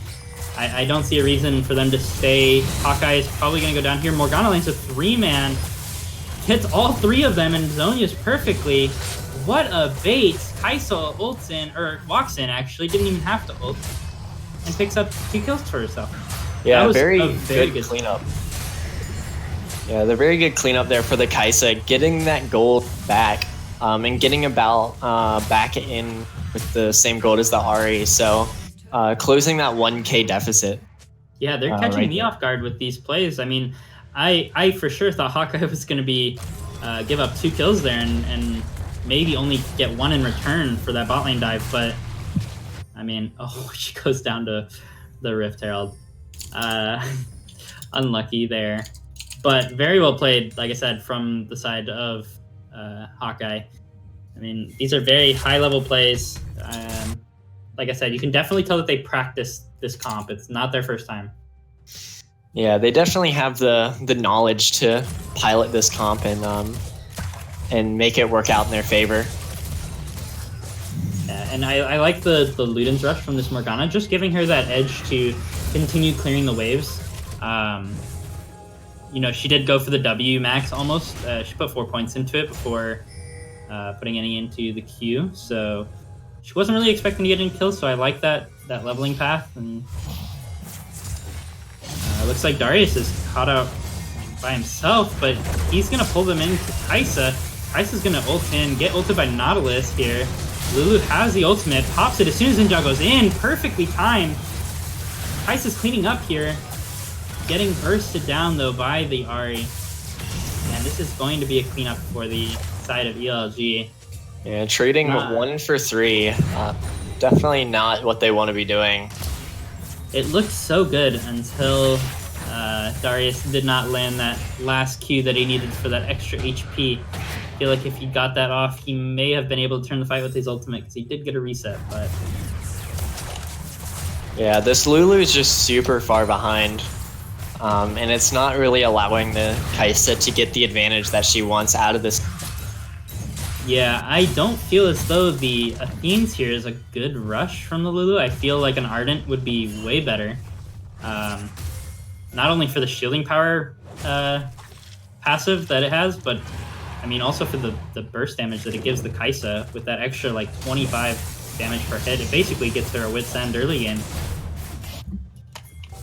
A: I don't see a reason for them to stay. Hawkeye is probably going to go down here. Morgana lands a 3-man. Hits all 3 of them and Zonia's perfectly. What a bait. Kai'Sa ults in, or walks in actually, didn't even have to ult, and picks up 2 kills for herself.
B: Yeah, very good cleanup. Yeah, the very good cleanup there for the Kai'Sa, getting that gold back, and getting about back in with the same gold as the Ahri, so closing that 1k deficit.
A: Yeah, they're catching me off guard with these plays. I mean, I for sure thought Hawkeye was going to be give up 2 kills there and maybe only get 1 in return for that bot lane dive, but I mean, oh, she goes down to the Rift Herald. Unlucky there. But very well played, like I said, from the side of Hawkeye. I mean, these are very high-level plays. Like I said, you can definitely tell that they practiced this comp. It's not their first time.
B: Yeah, they definitely have the knowledge to pilot this comp and make it work out in their favor.
A: Yeah, and I like the Luden's Rush from this Morgana, just giving her that edge to continue clearing the waves. You know, she did go for the W max almost. She put 4 points into it before putting any into the queue, so she wasn't really expecting to get any kills, so I like that leveling path. And looks like Darius is caught out by himself, but he's going to pull them into Kai'Sa. Kai'Sa's going to ult in, get ulted by Nautilus here. Lulu has the ultimate, pops it as soon as Ninja goes in, perfectly timed. Kai'Sa's cleaning up here, getting bursted down though by the Ahri. And this is going to be a cleanup for the side of ELG.
B: Yeah, trading 1 for 3, definitely not what they want to be doing.
A: It looked so good until Darius did not land that last Q that he needed for that extra HP. I feel like if he got that off, he may have been able to turn the fight with his ultimate, because he did get a reset, but...
B: Yeah, this Lulu is just super far behind, and it's not really allowing the Kai'Sa to get the advantage that she wants out of this.
A: Yeah, I don't feel as though the Athene's here is a good rush from the Lulu. I feel like an Ardent would be way better. Not only for the shielding power passive that it has, but I mean also for the burst damage that it gives the Kai'Sa with that extra like 25 damage per hit. It basically gets her a wit's end early game.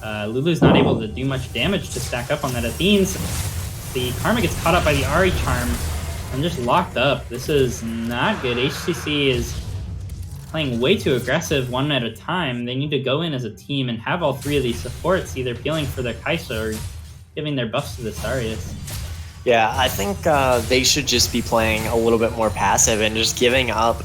A: Lulu's not able to do much damage to stack up on that Athene's. The Karma gets caught up by the Ahri charm and just locked up. This is not good. HCC is playing way too aggressive one at a time. They need to go in as a team and have all 3 of these supports either peeling for their Kai'Sa or giving their buffs to the Darius.
B: Yeah, I think they should just be playing a little bit more passive and just giving up,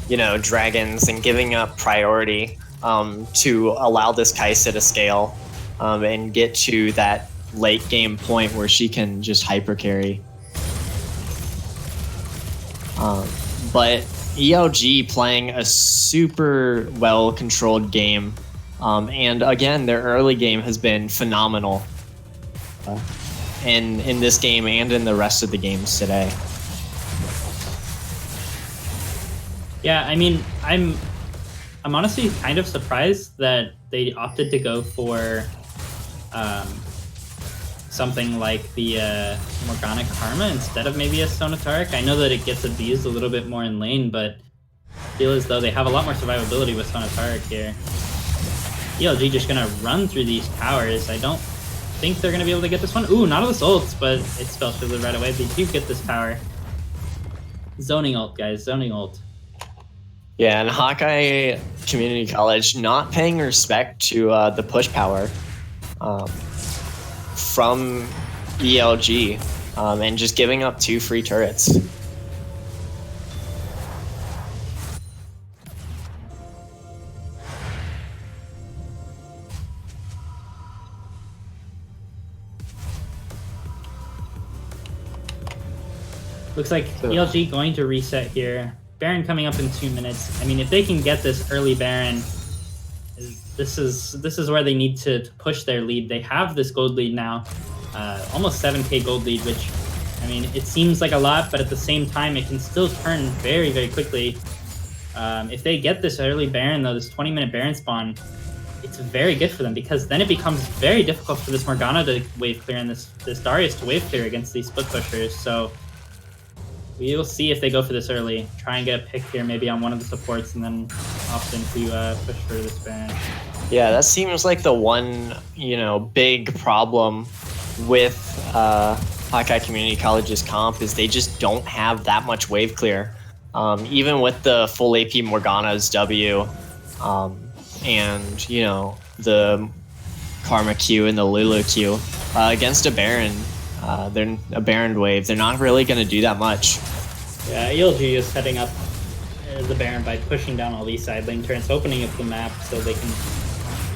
B: you know, dragons and giving up priority to allow this Kai'Sa to scale and get to that late game point where she can just hyper carry. But ELG playing a super well controlled game, and again their early game has been phenomenal. in this game and in the rest of the games today.
A: Yeah, I mean, I'm honestly kind of surprised that they opted to go for something like the Morgana Karma instead of maybe a Sonataric. I know that it gets abused a little bit more in lane, but I feel as though they have a lot more survivability with Sonataric here. ELG just gonna run through these towers. I don't think they're gonna be able to get this one. Ooh, Nautilus ults, but it spell shielded right away. They do get this tower. Zoning ult, guys, zoning ult.
B: Yeah, and Hawkeye Community College not paying respect to the push power from ELG and just giving up 2 free turrets.
A: Looks like ELG going to reset here. Baron coming up in 2 minutes. I mean, if they can get this early Baron, this is where they need to push their lead. They have this gold lead now, almost 7k gold lead, which, I mean, it seems like a lot, but at the same time, it can still turn very, very quickly. If they get this early Baron, though, this 20-minute Baron spawn, it's very good for them, because then it becomes very difficult for this Morgana to wave clear and this Darius to wave clear against these split pushers. So we will see if they go for this early. Try and get a pick here, maybe on one of the supports, and then opt into push for this Baron.
B: Yeah, that seems like the one, big problem with Hawkeye Community College's comp is they just don't have that much wave clear. Even with the full AP Morgana's W, and the Karma Q and the Lulu Q against a Baron. They're a Baron wave. They're not really going to do that much.
A: Yeah, ELG is setting up the Baron by pushing down all these side lane turrets, opening up the map so they can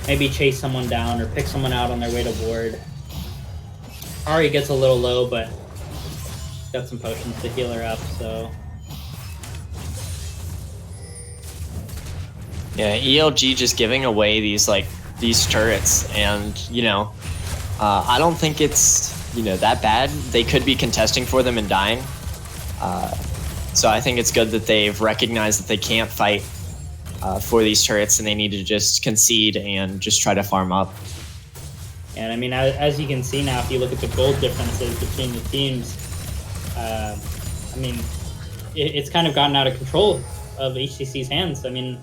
A: maybe chase someone down or pick someone out on their way to ward. Ari gets a little low, but got some potions to heal her up, so...
B: Yeah, ELG just giving away these turrets, and I don't think it's that bad. They could be contesting for them and dying. So I think it's good that they've recognized that they can't fight for these turrets, and they need to just concede and just try to farm up.
A: And I mean, as you can see now, if you look at the gold differences between the teams, I mean, it's kind of gotten out of control of HCC's hands. I mean,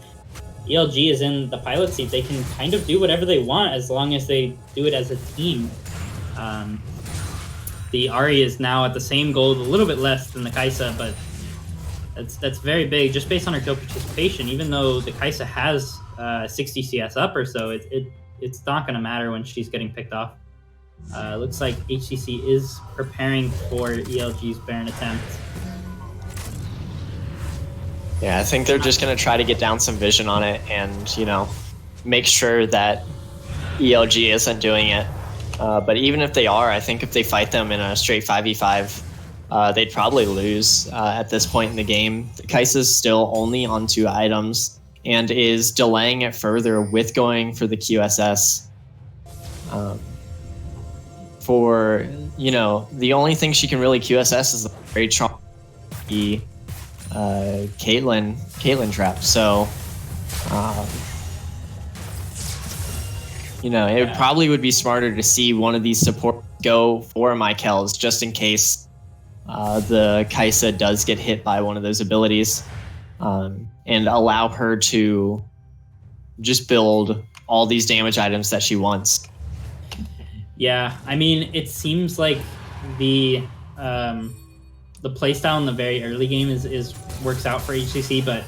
A: ELG is in the pilot seat. They can kind of do whatever they want as long as they do it as a team. The Ari is now at the same gold, a little bit less than the Kai'Sa, but that's very big just based on her kill participation. Even though the Kai'Sa has 60 CS up or so, it's not going to matter when she's getting picked off. Looks like HCC is preparing for ELG's Baron attempt.
B: Yeah, I think they're just going to try to get down some vision on it and, make sure that ELG isn't doing it. But even if they are, I think if they fight them in a straight 5v5, they'd probably lose at this point in the game. Kai'Sa's still only on 2 items and is delaying it further with going for the QSS. The only thing she can really QSS is the very strong Caitlyn trap. So, it probably would be smarter to see one of these support go for my Kells just in case the Kai'Sa does get hit by one of those abilities, and allow her to just build all these damage items that she wants.
A: Yeah, I mean, it seems like the playstyle in the very early game is works out for HCC, but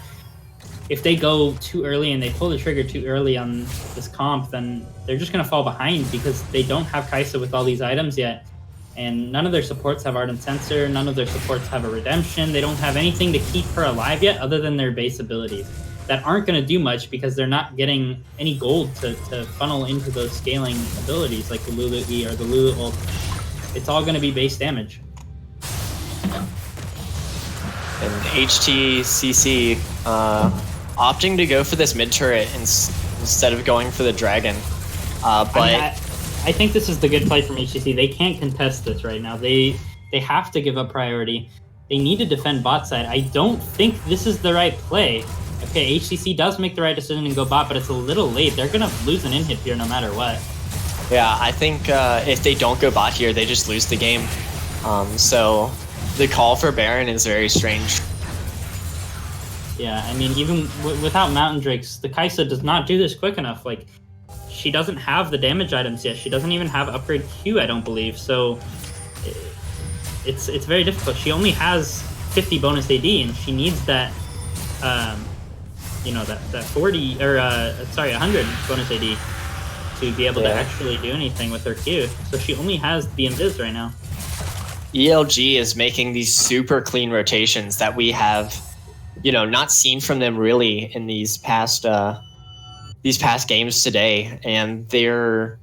A: if they go too early and they pull the trigger too early on this comp, then they're just going to fall behind because they don't have Kai'Sa with all these items yet. And none of their supports have Ardent Sensor, none of their supports have a Redemption. They don't have anything to keep her alive yet other than their base abilities that aren't going to do much because they're not getting any gold to funnel into those scaling abilities like the Lulu E or the Lulu ult. It's all going to be base damage.
B: And HTCC opting to go for this mid turret instead of going for the dragon. But
A: I think this is the good play from HCC. They can't contest this right now. They have to give up priority. They need to defend bot side. I don't think this is the right play. Okay, HCC does make the right decision and go bot, but it's a little late. They're gonna lose an inhib here no matter what.
B: Yeah, I think if they don't go bot here, they just lose the game. So the call for Baron is very strange.
A: Yeah, I mean, even without Mountain Drakes, the Kai'Sa does not do this quick enough. Like, she doesn't have the damage items yet. She doesn't even have upgrade Q, I don't believe. So it's very difficult. She only has 50 bonus AD, and she needs that, you know, that 40 or 100 bonus AD to be able to actually do anything with her Q. So she only has the invis right now.
B: ELG is making these super clean rotations that we have, you know, not seen from them really in these past games today, and they're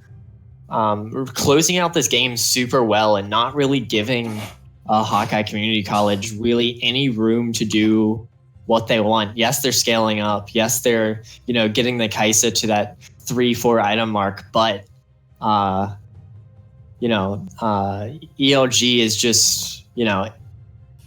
B: closing out this game super well and not really giving Hawkeye Community College really any room to do what they want. Yes, they're scaling up. Yes, they're, you know, getting the Kai'Sa to that 3-4 item mark, but you know, ELG is just, you know,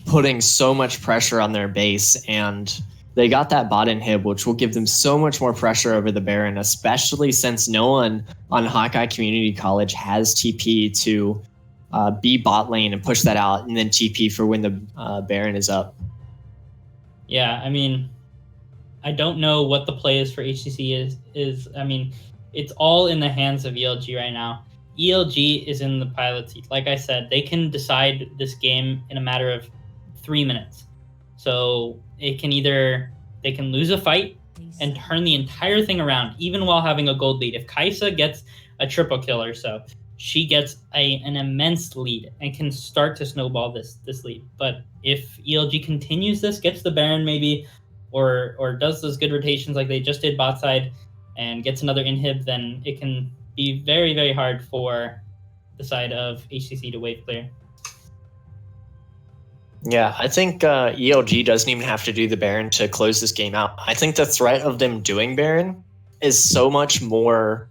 B: putting so much pressure on their base, and they got that bot inhib, which will give them so much more pressure over the Baron, especially since no one on Hawkeye Community College has TP to be bot lane and push that out, and then TP for when the Baron is up.
A: Yeah, I mean, I don't know what the play is for HCC is. I mean, it's all in the hands of ELG right now. ELG is in the pilot seat. Like I said, they can decide this game in a matter of 3 minutes. So it can they can lose a fight and turn the entire thing around, even while having a gold lead. If Kai'Sa gets a triple kill or so, she gets an immense lead and can start to snowball this lead. But if ELG continues this, gets the Baron maybe, or does those good rotations like they just did bot side and gets another inhib, then it can be very, very hard for the side of HCC to wave clear.
B: Yeah, I think ELG doesn't even have to do the Baron to close this game out. I think the threat of them doing Baron is so much more,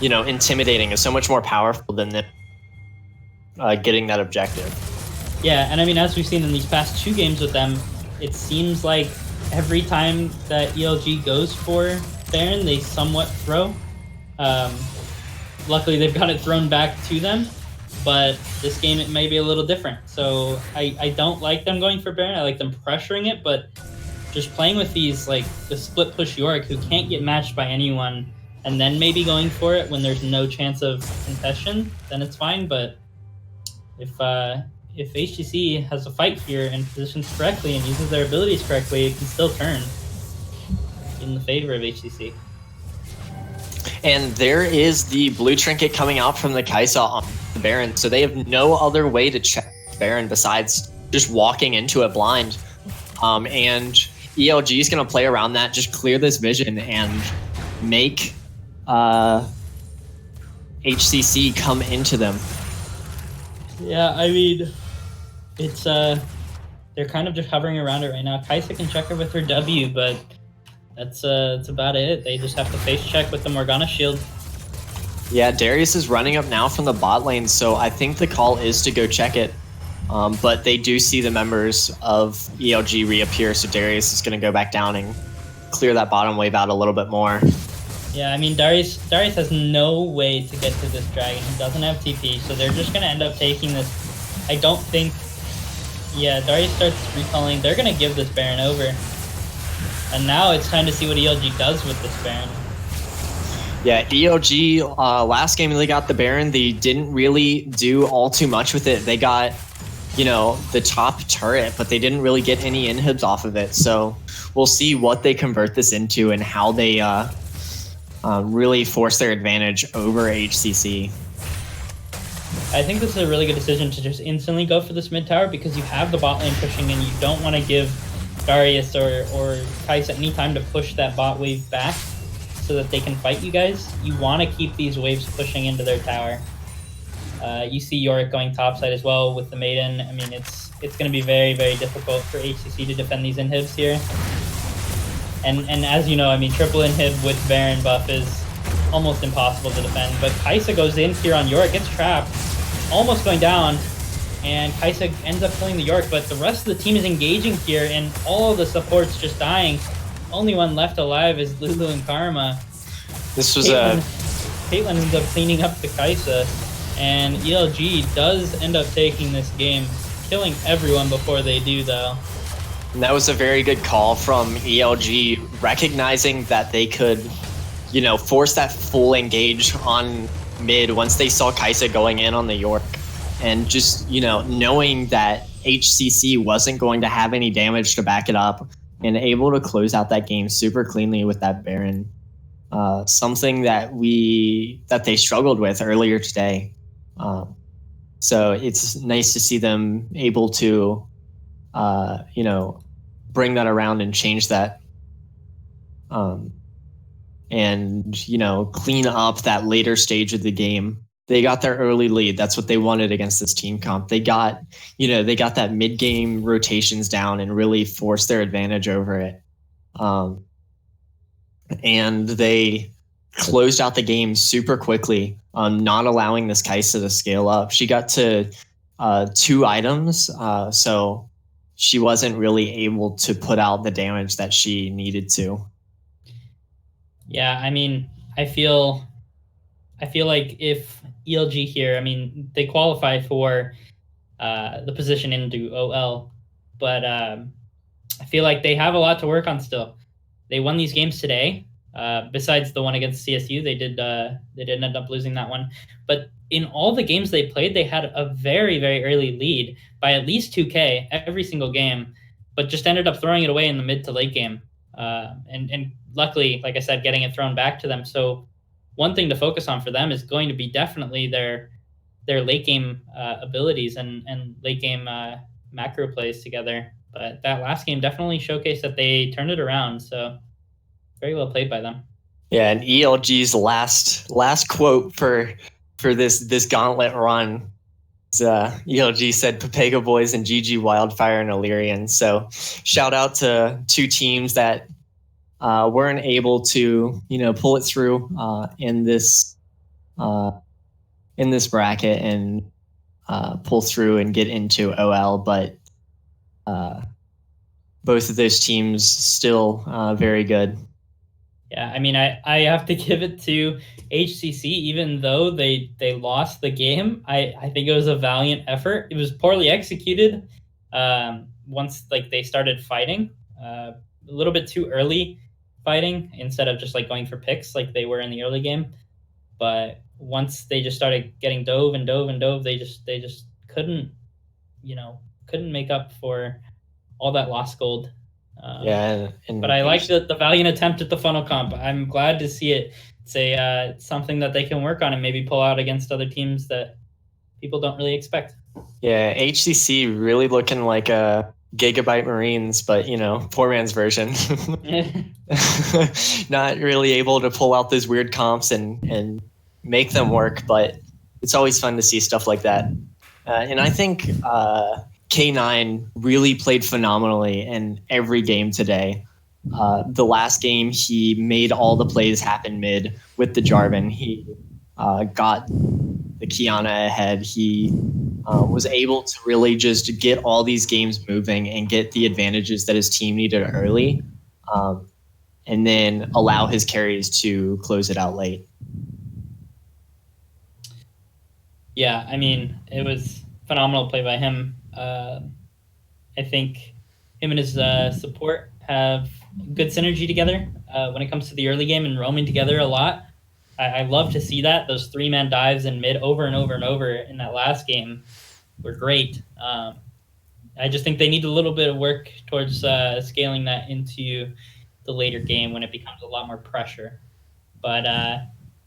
B: you know, intimidating, is so much more powerful than them getting that objective.
A: Yeah, and I mean, as we've seen in these past 2 games with them, it seems like every time that ELG goes for Baron, they somewhat throw. Luckily, they've got it thrown back to them. But this game, it may be a little different. So I don't like them going for Baron. I like them pressuring it, but just playing with these, like the split push Yorick, who can't get matched by anyone, and then maybe going for it when there's no chance of contestation, then it's fine. But if HGC has a fight here and positions correctly and uses their abilities correctly, it can still turn in the favor of HGC.
B: And there is the blue trinket coming out from the Kai'Sa on the Baron, so they have no other way to check Baron besides just walking into it blind. And ELG is going to play around that, just clear this vision and make HCC come into them.
A: Yeah, I mean, it's they're kind of just hovering around it right now. Kai'Sa can check her with her W, but that's about it. They just have to face check with the Morgana shield.
B: Yeah, Darius is running up now from the bot lane, so I think the call is to go check it. But they do see the members of ELG reappear, so Darius is going to go back down and clear that bottom wave out a little bit more.
A: Yeah, I mean, Darius has no way to get to this dragon. He doesn't have TP, so they're just going to end up taking this. I don't think... Yeah, Darius starts recalling. They're going to give this Baron over. And now it's time to see what ELG does with this Baron.
B: Yeah, ELG, last game they got the Baron. They didn't really do all too much with it. They got, you know, the top turret, but they didn't really get any inhibs off of it. So we'll see what they convert this into and how they really force their advantage over HCC.
A: I think this is a really good decision to just instantly go for this mid tower because you have the bot lane pushing and you don't want to give Darius or Kai'Sa any time to push that bot wave back so that they can fight you guys. You want to keep these waves pushing into their tower. You see Yorick going topside as well with the Maiden. I mean, it's going to be very, very difficult for HCC to defend these inhibs here. And as you know, I mean, triple inhib with Baron buff is almost impossible to defend. But Kaisa goes in here on Yorick, gets trapped, almost going down, and Kaisa ends up killing the Yorick. But the rest of the team is engaging here, and all of the supports just dying. Only one left alive is Lulu and Karma.
B: This was
A: Caitlyn ends up cleaning up the Kaisa, and ELG does end up taking this game, killing everyone before they do, though.
B: And that was a very good call from ELG, recognizing that they could, force that full engage on mid once they saw Kaisa going in on the York. And just, knowing that HCC wasn't going to have any damage to back it up and able to close out that game super cleanly with that Baron. Something that they struggled with earlier today. So it's nice to see them able to bring that around and change that. And clean up that later stage of the game. They got their early lead. That's what they wanted against this team comp. They got that mid-game rotations down and really forced their advantage over it. And they closed out the game super quickly, not allowing this Kaisa to scale up. She got to 2 items, so she wasn't really able to put out the damage that she needed to.
A: Yeah, I mean, I feel like if ELG here, I mean, they qualify for the position into OL, but I feel like they have a lot to work on still. They won these games today. Besides the one against CSU, they did end up losing that one. But in all the games they played, they had a very, very early lead by at least 2K every single game, but just ended up throwing it away in the mid to late game. And luckily, like I said, getting it thrown back to them. So one thing to focus on for them is going to be definitely their late game abilities and late game macro plays together. But that last game definitely showcased that they turned it around. So very well played by them.
B: Yeah, and ELG's last quote for this gauntlet run is, ELG said Papega Boys and GG Wildfire and Illyrian. So shout out to 2 teams that weren't able to pull it through in this bracket and pull through and get into OL, but both of those teams still very good.
A: Yeah, I mean, I have to give it to HCC, even though they lost the game. I think it was a valiant effort. It was poorly executed once they started fighting. A little bit too early fighting instead of just going for picks like they were in the early game. But once they just started getting dove, they just couldn't make up for all that lost gold. But I like the valiant attempt at the funnel comp. I'm glad to see it. It's something that they can work on and maybe pull out against other teams that people don't really expect.
B: Yeah, HCC really looking like a Gigabyte Marines, but poor man's version. Not really able to pull out those weird comps and make them work, but it's always fun to see stuff like that. And I think K9 really played phenomenally in every game today. The last game, he made all the plays happen mid with the Jarvan. He got the Kiana ahead. He was able to really just get all these games moving and get the advantages that his team needed early, and then allow his carries to close it out late.
A: Yeah, I mean, it was phenomenal play by him. I think him and his support have good synergy together when it comes to the early game and roaming together a lot. I love to see that. Those 3-man dives in mid over and over and over in that last game were great. I just think they need a little bit of work towards scaling that into the later game when it becomes a lot more pressure. But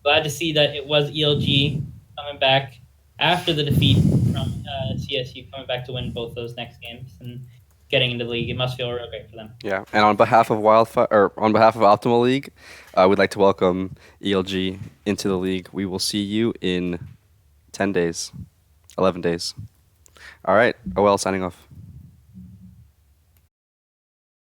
A: glad to see that it was ELG coming back after the defeat from CSU, coming back to win both those next games and getting into the league. It must feel real great for them.
C: Yeah, and on behalf of Optimal League, we'd like to welcome ELG into the league. We will see you in 10 days, 11 days. All right, OL signing off.